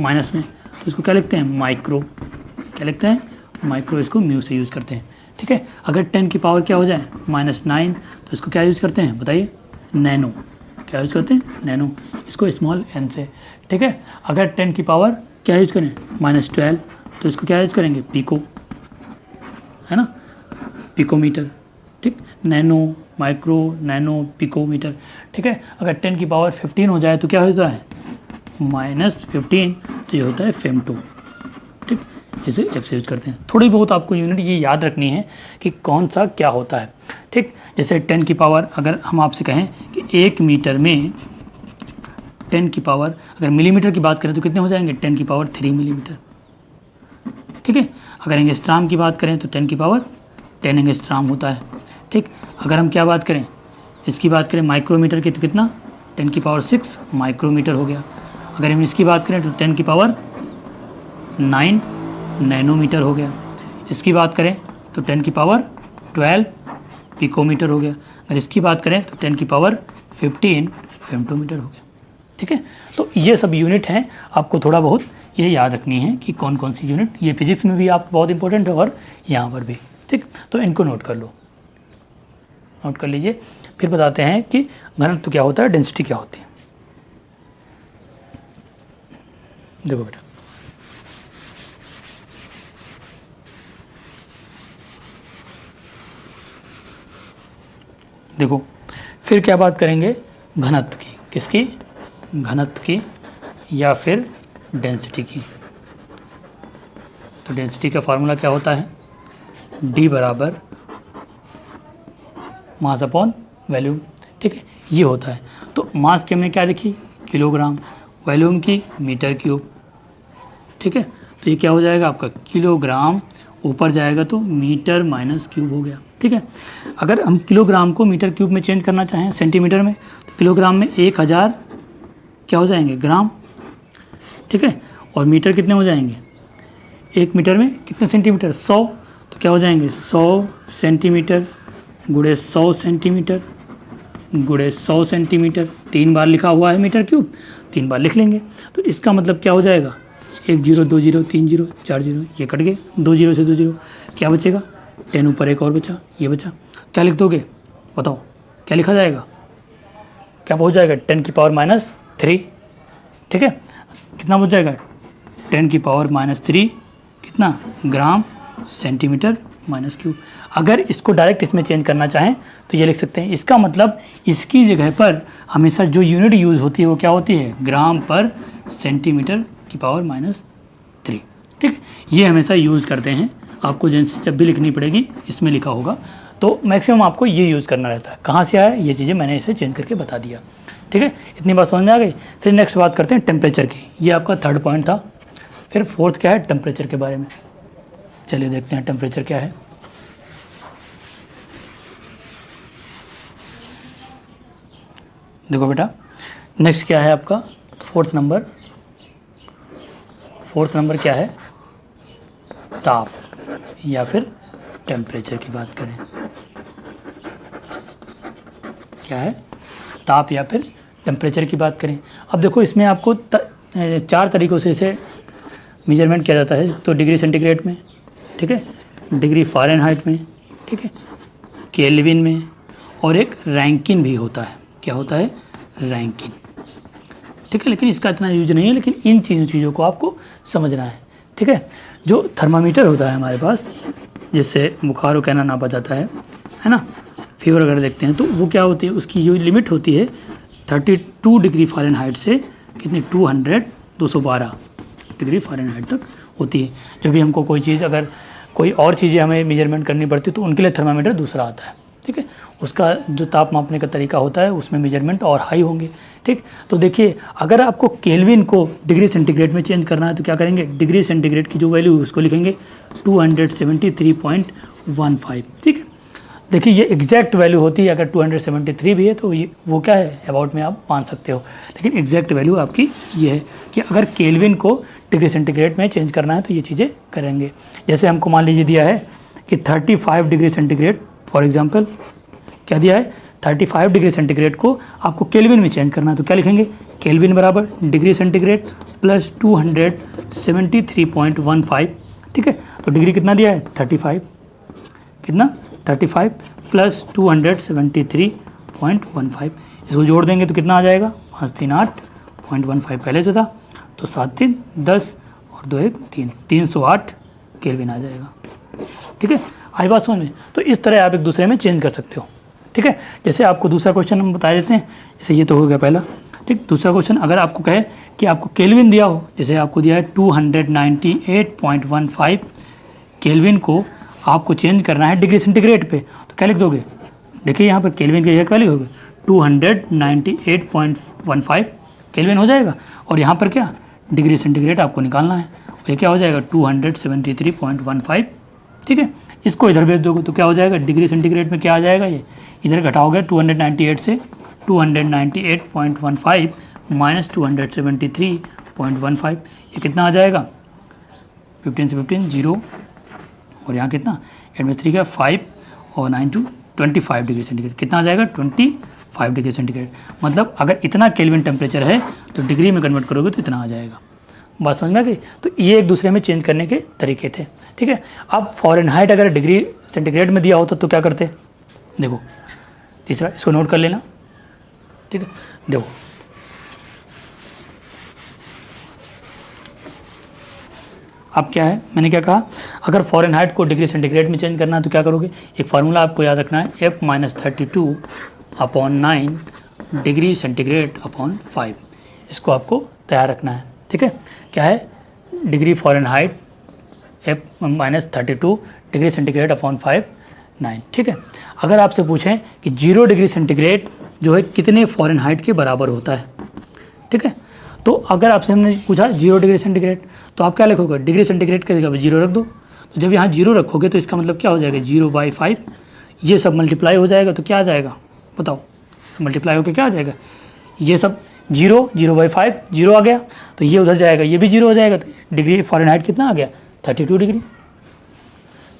माइनस में, तो इसको क्या लिखते हैं, माइक्रो। क्या लिखते हैं, माइक्रो, इसको म्यू से यूज़ करते हैं। ठीक है, अगर 10 की पावर क्या हो जाए -9, तो इसको क्या यूज़ करते हैं, बताइए, नैनो। क्या यूज़ करते हैं, नैनो, इसको स्मॉल n से। ठीक है, अगर 10 की पावर क्या यूज़ करें, -12, तो इसको क्या यूज़ करेंगे, पिको, है ना, पिकोमीटर। ठीक, नैनो, माइक्रो, नैनो, पिकोमीटर, ठीक है। अगर 10 की पावर 15 हो जाए तो क्या होता है, -15, तो ये होता है फेम2, ठीक। इसे एफ से यूज करते हैं। थोड़ी बहुत आपको यूनिट ये याद रखनी है कि कौन सा क्या होता है, ठीक। जैसे 10 की पावर, अगर हम आपसे कहें कि 1 मीटर में 10 की पावर, अगर मिलीमीटर की बात करें तो कितने हो जाएंगे, 10 की पावर 3 मिलीमीटर, ठीक है। अगर एंगस्ट्राम की बात करें तो 10 की पावर 10 एंगस्ट्राम होता है, ठीक। अगर हम क्या बात करें, इसकी बात करें माइक्रोमीटर की, तो कितना, 10 की पावर 6 माइक्रोमीटर हो गया। अगर हम इसकी बात करें तो 10 की पावर 9 नैनोमीटर हो गया। इसकी बात करें तो 10 की पावर 12 पिकोमीटर हो गया। अगर इसकी बात करें तो 10 की पावर 15 फेमटोमीटर हो गया, ठीक है। तो ये सब यूनिट हैं, आपको थोड़ा बहुत ये याद रखनी है कि कौन कौन सी यूनिट, ये फिजिक्स में भी आप बहुत इंपॉर्टेंट है और यहाँ पर भी, ठीक। तो इनको नोट कर लो, नोट कर लीजिए। फिर बताते हैं कि घनत्व क्या होता है, डेंसिटी क्या होती है। देखो बेटा, देखो फिर क्या बात करेंगे, घनत्व की, किसकी, घनत्व की या फिर डेंसिटी की। तो डेंसिटी का फार्मूला क्या होता है, D बराबर मास अपॉन वॉल्यूम, ठीक है, ये होता है। तो मास की हमने क्या लिखी, किलोग्राम, वॉल्यूम की मीटर क्यूब, ठीक है। तो ये क्या हो जाएगा आपका, किलोग्राम, ऊपर जाएगा तो मीटर माइनस क्यूब हो गया, ठीक है। अगर हम किलोग्राम को मीटर क्यूब में चेंज करना चाहें सेंटीमीटर में, तो किलोग्राम में 1000 क्या हो जाएंगे, ग्राम, ठीक है। और मीटर कितने हो जाएंगे, 1 मीटर में कितने सेंटीमीटर, 100, तो क्या हो जाएंगे 100 सेंटीमीटर गुणे 100 सेंटीमीटर गुणे 100 सेंटीमीटर। 3 बार लिखा हुआ है मीटर क्यूब, 3 बार लिख लेंगे। तो इसका मतलब क्या हो जाएगा, 1 0 2 0 3 0 4 0, ये कट गए, 2 0 से 2 0, क्या बचेगा, 10 ऊपर एक और बचा, ये बचा। क्या लिख दोगे, बताओ क्या लिखा जाएगा, क्या पहुँच जाएगा, 10 की पावर -3, ठीक है। कितना बच जाएगा, 10 की पावर -3 कितना, ग्राम सेंटीमीटर माइनस क्यूब। अगर इसको डायरेक्ट इसमें चेंज करना चाहें तो ये लिख सकते हैं। इसका मतलब इसकी जगह पर हमेशा जो यूनिट यूज़ होती है वो क्या होती है, ग्राम पर सेंटीमीटर की पावर -3, ठीक। ये हमेशा यूज़ करते हैं। आपको जब भी लिखनी पड़ेगी इसमें लिखा होगा, तो मैक्सिमम आपको ये यूज़ करना रहता है। कहाँ से आया ये चीज़ें मैंने इसे चेंज करके बता दिया, ठीक है। इतनी बात समझ में आ गई। फिर नेक्स्ट बात करते हैं टेम्परेचर की, ये आपका 3rd पॉइंट था। फिर 4th क्या है, टेम्परेचर के बारे में। चलिए देखते हैं टेम्परेचर क्या है। देखो बेटा, नेक्स्ट क्या है आपका 4th नंबर। 4th नंबर क्या है, ताप या फिर टेम्परेचर की बात करें, क्या है, ताप या फिर टेम्परेचर की बात करें। अब देखो इसमें आपको 4 तरीक़ों से इसे मेजरमेंट किया जाता है। तो डिग्री सेंटीग्रेड में, ठीक है, डिग्री फ़ारेनहाइट में, ठीक है, केल्विन में, और एक रैंकिन भी होता है। क्या होता है, रैंकिन, ठीक है। लेकिन इसका इतना यूज नहीं है, लेकिन इन चीज़ों को आपको समझना है, ठीक है। जो थर्मामीटर होता है हमारे पास, जिससे बुखार और कहना नापा जाता है ना, फीवर अगर देखते हैं तो वो क्या होती है, उसकी जो लिमिट होती है 32 डिग्री फ़ारेनहाइट से कितनी, 212 डिग्री फ़ारेनहाइट तक होती है। जो भी हमको कोई चीज़, अगर कोई और चीज़ें हमें मेजरमेंट करनी पड़ती है तो उनके लिए थर्मामीटर दूसरा आता है, ठीक है। उसका जो ताप मापने का तरीका होता है उसमें मेजरमेंट और हाई होंगे, ठीक। तो देखिए, अगर आपको केल्विन को डिग्री सेंटीग्रेड में चेंज करना है तो क्या करेंगे, डिग्री सेंटीग्रेड की जो वैल्यू है उसको लिखेंगे 273.15, ठीक है। देखिए ये एग्जैक्ट वैल्यू होती है। अगर 273 भी है तो ये वो क्या है, अबाउट में आप मान सकते हो, लेकिन एग्जैक्ट वैल्यू आपकी ये है कि अगर केल्विन को डिग्री सेंटीग्रेड में चेंज करना है तो ये चीज़ें करेंगे। जैसे हमको मान लीजिए दिया है कि 35 डिग्री सेंटीग्रेड, फॉर एग्जांपल क्या दिया है, 35 डिग्री सेंटीग्रेड को आपको केल्विन में चेंज करना है तो क्या लिखेंगे, केल्विन बराबर डिग्री सेंटीग्रेड प्लस 273.15, ठीक है। तो डिग्री कितना दिया है, 35, कितना 35 प्लस 273.15, इसको जोड़ देंगे तो कितना आ जाएगा, 538.15 पहले से था, तो 7 3 10 और 2 1 3, 308 केल्विन आ जाएगा, ठीक है। आई बात समझ में। तो इस तरह आप एक दूसरे में चेंज कर सकते हो, ठीक है। जैसे आपको दूसरा क्वेश्चन हम बता देते हैं, जैसे ये तो हो गया पहला, ठीक। दूसरा क्वेश्चन अगर आपको कहे कि आपको केल्विन दिया हो, जैसे आपको दिया है 298.15 केल्विन को आपको चेंज करना है डिग्री सेंटीग्रेड पे, तो क्या लिख दोगे? देखिए यहाँ पर केल्विन की जगह क्या लिखोगे? 298.15 केल्विन हो जाएगा, और यहाँ पर क्या डिग्री सेंटीग्रेड आपको निकालना है, ये क्या हो जाएगा? 273.15, ठीक है। इसको इधर भेज दोगे तो क्या हो जाएगा? डिग्री सेंटीग्रेड में क्या आ जाएगा? ये इधर घटाओगे 298 से 298.15 माइनस 273.15, ये कितना आ जाएगा? 15 से 15 0, और यहाँ कितना 8 में 3 का 5 और 9 टू 25 डिग्री सेंटीग्रेड, कितना आ जाएगा? 25 डिग्री सेंटीग्रेड। मतलब अगर इतना केल्विन टेम्परेचर है तो डिग्री में कन्वर्ट करोगे तो इतना आ जाएगा। बात समझ में आ गई? तो ये एक दूसरे में चेंज करने के तरीके थे, ठीक है। अब फ़ारेनहाइट अगर डिग्री सेंटीग्रेड में दिया होता तो क्या करते? देखो तीसरा, इसको नोट कर लेना, ठीक है। देखो अब क्या है, मैंने क्या कहा, अगर फ़ारेनहाइट को डिग्री सेंटीग्रेड में चेंज करना है तो क्या करोगे? एक फार्मूला आपको याद रखना है, F-32/9 डिग्री सेंटीग्रेड अपॉन 5, इसको आपको तैयार रखना है, ठीक है। क्या है? Degree Fahrenheit F-32 degree centigrade upon 5 9, ठीक है। अगर आपसे पूछें कि 0 डिग्री सेंटीग्रेड जो है कितने फ़ारेनहाइट के बराबर होता है, ठीक है, तो अगर आपसे हमने पूछा 0 डिग्री सेंटीग्रेड तो आप क्या लिखोगे? डिग्री सेंटीग्रेड की जगह 0 रख दो, तो जब यहाँ 0 रखोगे तो इसका मतलब क्या हो जाएगा? 0/5, ये सब मल्टीप्लाई हो जाएगा तो क्या आ जाएगा? बताओ, मल्टीप्लाई होकर क्या आ जाएगा? ये सब 0/5 0 आ गया, तो ये उधर जाएगा, ये भी 0 हो जाएगा, तो डिग्री फ़ारेनहाइट कितना आ गया? 32 डिग्री,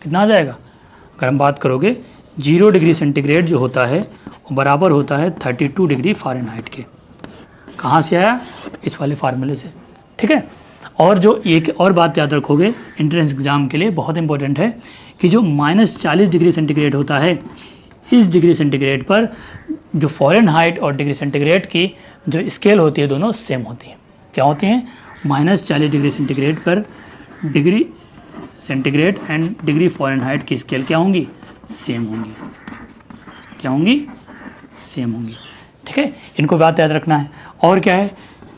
कितना आ जाएगा? अगर हम बात करोगे 0 डिग्री सेंटीग्रेड जो होता है वो बराबर होता है 32 डिग्री फ़ारेनहाइट के। कहाँ से आया? इस वाले फार्मूले से, ठीक है। और जो एक और बात याद रखोगे एंट्रेंस एग्ज़ाम के लिए बहुत इंपॉर्टेंट है कि जो -40 डिग्री सेंटीग्रेड होता है, इस डिग्री सेंटीग्रेड पर जो फ़ारेनहाइट और डिग्री सेंटीग्रेड की जो स्केल होती है दोनों सेम होती हैं। क्या होती हैं? -40 डिग्री सेंटीग्रेड पर degree centigrade and degree Fahrenheit की स्केल क्या होंगी? सेम होंगी। क्या होंगी? सेम होंगी, ठीक है। इनको बात याद रखना है। और क्या है?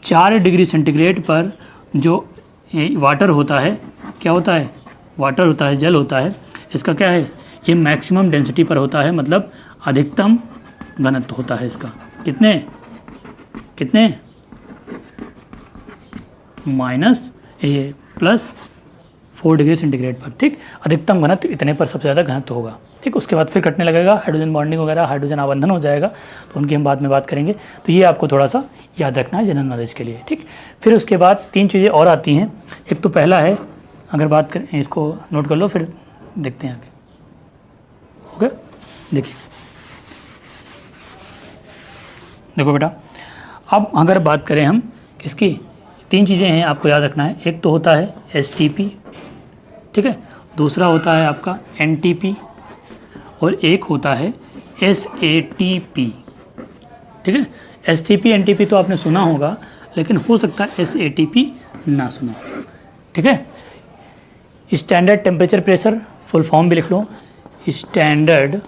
4 डिग्री सेंटीग्रेड पर जो वाटर होता है, क्या होता है? वाटर होता है, जल होता है, इसका क्या है? ये मैक्सिमम डेंसिटी पर होता है, मतलब अधिकतम घनत्व होता है इसका। कितने -+4 डिग्री सेंटीग्रेड पर, ठीक। अधिकतम घनत्व इतने पर सबसे ज़्यादा घनत्व होगा, ठीक। उसके बाद फिर कटने लगेगा, हाइड्रोजन बॉन्डिंग वगैरह, हाइड्रोजन आबंधन हो जाएगा, तो उनकी हम बाद में बात करेंगे। तो ये आपको थोड़ा सा याद रखना है जनरल नॉलेज के लिए, ठीक। फिर उसके बाद 3 चीज़ें और आती हैं। एक तो पहला है, अगर बात करें, इसको नोट कर लो फिर देखते हैं आगे, ओके। देखो बेटा, अब अगर बात करें हम किसकी, 3 चीज़ें हैं आपको याद रखना है। एक तो होता है STP, ठीक है, दूसरा होता है आपका NTP, और एक होता है SATP, ठीक है। STP NTP तो आपने सुना होगा, लेकिन हो सकता है SATP ना सुना, ठीक है। Standard temperature pressure, full form भी लिख लो, स्टैंडर्ड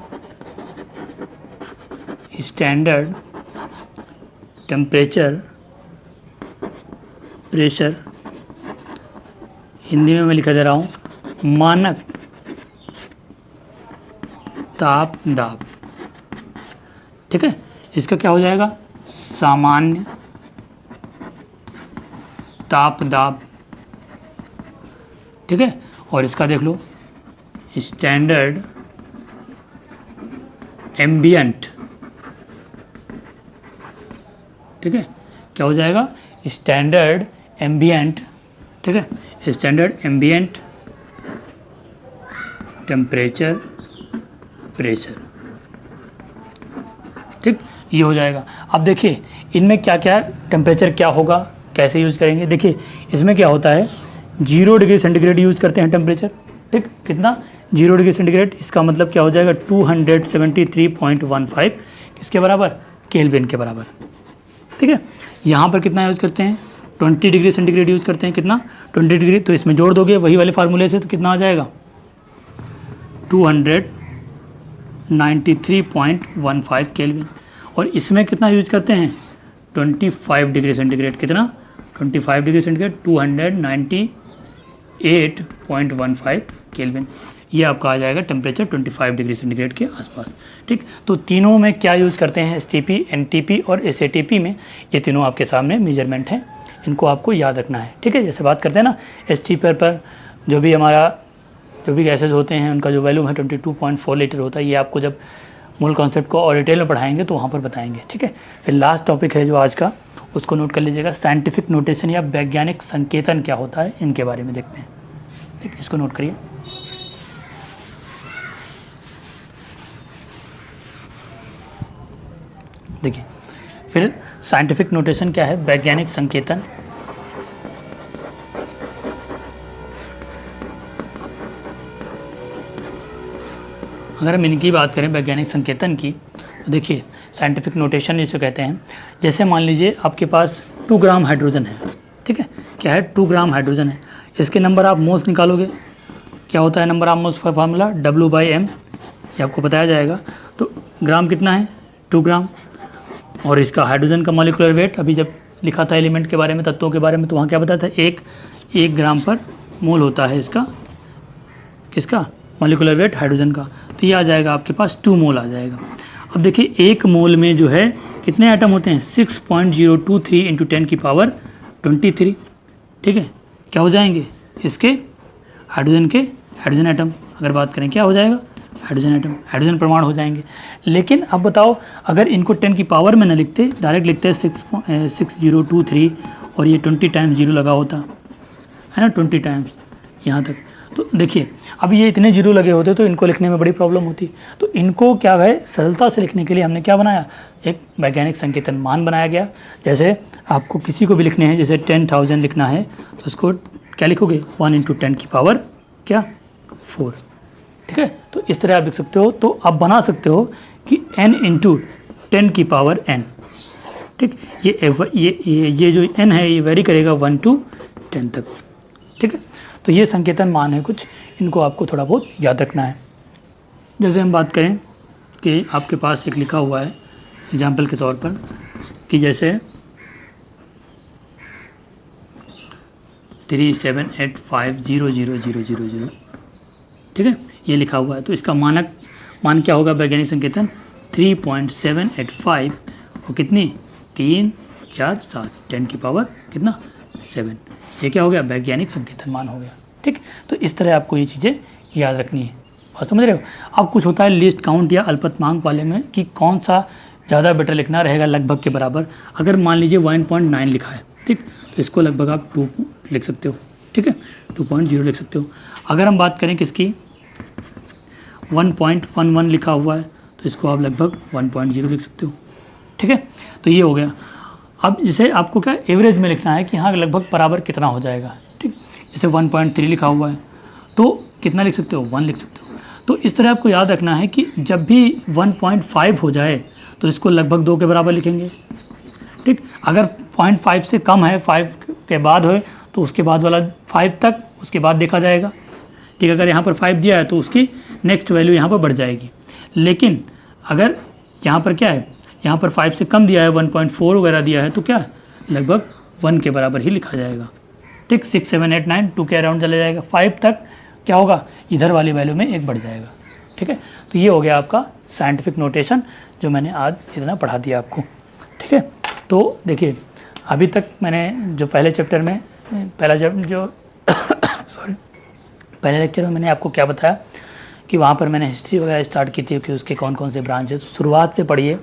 टेम्परेचर प्रेशर, हिंदी में मैं लिखा दे रहा हूँ मानक ताप दाब, ठीक है। इसका क्या हो जाएगा? सामान्य ताप दाब, ठीक है। और इसका देख लो स्टैंडर्ड एम्बिएंट, ठीक है। क्या हो जाएगा? स्टैंडर्ड एम्बिएंट, ठीक है, स्टैंडर्ड एम्बिएंट टेम्परेचर प्रेशर, ठीक, ये हो जाएगा। अब देखिए इनमें क्या क्या टेम्परेचर क्या होगा, कैसे यूज़ करेंगे। देखिए इसमें क्या होता है, 0 डिग्री सेंटीग्रेड यूज़ करते हैं टेम्परेचर, ठीक, कितना? 0 डिग्री सेंटीग्रेड, इसका मतलब क्या हो जाएगा? 273.15 किसके बराबर? केल्विन के बराबर, ठीक है। यहाँ पर कितना यूज़ करते हैं? 20 डिग्री सेंटीग्रेड यूज़ करते हैं, कितना? 20 डिग्री, तो इसमें जोड़ दोगे वही वाले फार्मूले से, तो कितना आ जाएगा? 93.15 केल्विन। और इसमें कितना यूज करते हैं 25 डिग्री सेंटीग्रेड, कितना 25 डिग्री सेंटीग्रेड 298.15 केल्विन। ये आपका आ जाएगा टेम्परेचर 25 डिग्री सेंटीग्रेड के आसपास। ठीक, तो तीनों में क्या यूज़ करते हैं STP, NTP और SATP में, ये तीनों आपके सामने मेजरमेंट हैं, इनको आपको याद रखना है। ठीक है, जैसे बात करते हैं ना STP पर जो भी गैसेज होते हैं उनका जो वैल्यूम है 22.4 लीटर होता है। ये आपको जब मूल कॉन्सेप्ट को और डिटेल में पढ़ाएंगे तो वहाँ पर बताएंगे। ठीक है, फिर लास्ट टॉपिक है जो आज का, उसको नोट कर लीजिएगा, साइंटिफिक नोटेशन या वैज्ञानिक संकेतन क्या होता है, इनके बारे में देखते हैं। ठीक, इसको नोट करिए। देखिए, फिर साइंटिफिक नोटेशन क्या है, वैज्ञानिक संकेतन। अगर हम इनकी बात करें वैज्ञानिक संकेतन की, तो देखिए साइंटिफिक नोटेशन इसे कहते हैं। जैसे मान लीजिए आपके पास 2 ग्राम हाइड्रोजन है। ठीक है, क्या है 2 ग्राम हाइड्रोजन है, इसके नंबर आप मोल्स निकालोगे, क्या होता है नंबर ऑफ मोल्स का फार्मूला W/m, ये आपको बताया जाएगा। तो ग्राम कितना है 2 ग्राम, और इसका हाइड्रोजन का मॉलिक्यूलर वेट अभी जब लिखा था एलिमेंट के बारे में, तत्वों के बारे में, तो वहाँ क्या बताया था 1 ग्राम पर मोल होता है इसका, किसका मॉलिक्यूलर वेट हाइड्रोजन का। तो ये आ जाएगा आपके पास 2 मोल आ जाएगा। अब देखिए 1 मोल में जो है कितने एटम होते हैं 6.023 × 10⁻23। ठीक है, क्या हो जाएंगे इसके हाइड्रोजन एटम, अगर बात करें क्या हो जाएगा हाइड्रोजन एटम, हाइड्रोजन परमाणु हो जाएंगे। लेकिन अब बताओ अगर इनको 10 की पावर में न लिखते, डायरेक्ट लिखते 6023 और ये 20 टाइम्स 0 लगा होता है ना, 20 टाइम्स यहाँ तक, तो देखिए अब ये इतने जीरो लगे होते तो इनको लिखने में बड़ी प्रॉब्लम होती। तो इनको क्या है सरलता से लिखने के लिए हमने क्या बनाया, एक वैज्ञानिक संकेतन मान बनाया गया। जैसे आपको किसी को भी लिखने हैं, जैसे 10,000 लिखना है तो उसको क्या लिखोगे 1 × 10 की पावर क्या 4। ठीक है, तो इस तरह आप लिख सकते हो। तो आप बना सकते हो कि n × 10 की पावर n। ठीक, ये जो n है ये वेरी करेगा 1 to 10 तक। ठीक है, तो ये संकेतन मान है कुछ, इनको आपको थोड़ा बहुत याद रखना है। जैसे हम बात करें कि आपके पास एक लिखा हुआ है एग्जाम्पल के तौर पर कि जैसे 37850000। ठीक है, ये लिखा हुआ है, तो इसका मान क्या होगा वैज्ञानिक संकेतन 3.785 और कितनी 3 4 7 10 की पावर कितना 7। ये क्या हो गया वैज्ञानिक संकेतन मान हो गया। ठीक, तो इस तरह आपको ये चीज़ें याद रखनी है। बात समझ रहे हो। अब कुछ होता है लिस्ट काउंट या अल्पतमांक वाले में कि कौन सा ज़्यादा बेटर लिखना रहेगा लगभग के बराबर। अगर मान लीजिए 1.9 लिखा है, ठीक, तो इसको लगभग आप 2 लिख सकते हो। ठीक है, 2.0 लिख सकते हो। अगर हम बात करें किसकी 1.11 लिखा हुआ है तो इसको आप लगभग 1.0 लिख सकते हो। ठीक है, तो ये हो गया। अब जैसे आपको क्या एवरेज में लिखना है कि हाँ लगभग बराबर कितना हो जाएगा। ठीक, जैसे 1.3 लिखा हुआ है तो कितना लिख सकते हो 1 लिख सकते हो। तो इस तरह आपको याद रखना है कि जब भी 1.5 हो जाए तो इसको लगभग 2 के बराबर लिखेंगे। ठीक, अगर 0.5 से कम है 5 के बाद हो तो उसके बाद वाला 5 तक, उसके बाद देखा जाएगा। ठीक, अगर यहाँ पर 5 दिया है तो उसकी नेक्स्ट वैल्यू यहाँ पर बढ़ जाएगी। लेकिन अगर यहाँ पर क्या है, यहाँ पर 5 से कम दिया है 1.4 वगैरह दिया है तो क्या लगभग 1 के बराबर ही लिखा जाएगा। ठीक, 6 7 8 9 2 के अराउंड चले जाएगा। 5 तक क्या होगा इधर वाली वैल्यू में 1 बढ़ जाएगा। ठीक है, तो ये हो गया आपका साइंटिफिक नोटेशन जो मैंने आज इतना पढ़ा दिया आपको। ठीक है, तो देखिए अभी तक मैंने जो पहले चैप्टर में पहले लेक्चर में मैंने आपको क्या बताया कि वहाँ पर मैंने हिस्ट्री वगैरह स्टार्ट की थी कि उसके कौन कौन से ब्रांच है। शुरुआत से पढ़िए।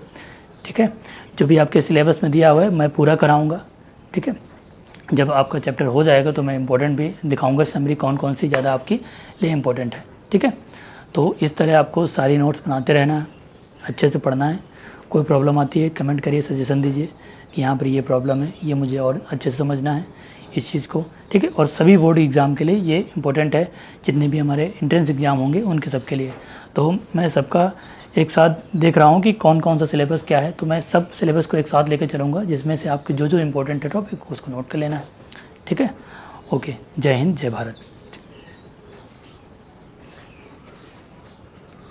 ठीक है, जो भी आपके सिलेबस में दिया हुआ है मैं पूरा कराऊंगा। ठीक है, जब आपका चैप्टर हो जाएगा तो मैं इंपॉर्टेंट भी दिखाऊंगा समरी कौन कौन सी ज़्यादा आपके लिए इम्पोर्टेंट है। ठीक है, तो इस तरह आपको सारी नोट्स बनाते रहना है, अच्छे से पढ़ना है। कोई प्रॉब्लम आती है कमेंट करिए, सजेशन दीजिए कि यहाँ पर ये प्रॉब्लम है, ये मुझे और अच्छे से समझना है इस चीज़ को। ठीक है, और सभी बोर्ड एग्ज़ाम के लिए ये इम्पोर्टेंट है, जितने भी हमारे एंट्रेंस एग्ज़ाम होंगे उनके सब के लिए। तो मैं सबका एक साथ देख रहा हूँ कि कौन कौन सा सिलेबस क्या है, तो मैं सब सिलेबस को एक साथ लेकर चलूँगा, जिसमें से आपके जो जो इम्पोर्टेंट है टॉपिक उसको नोट कर लेना है। ठीक है, ओके, जय हिंद जय भारत।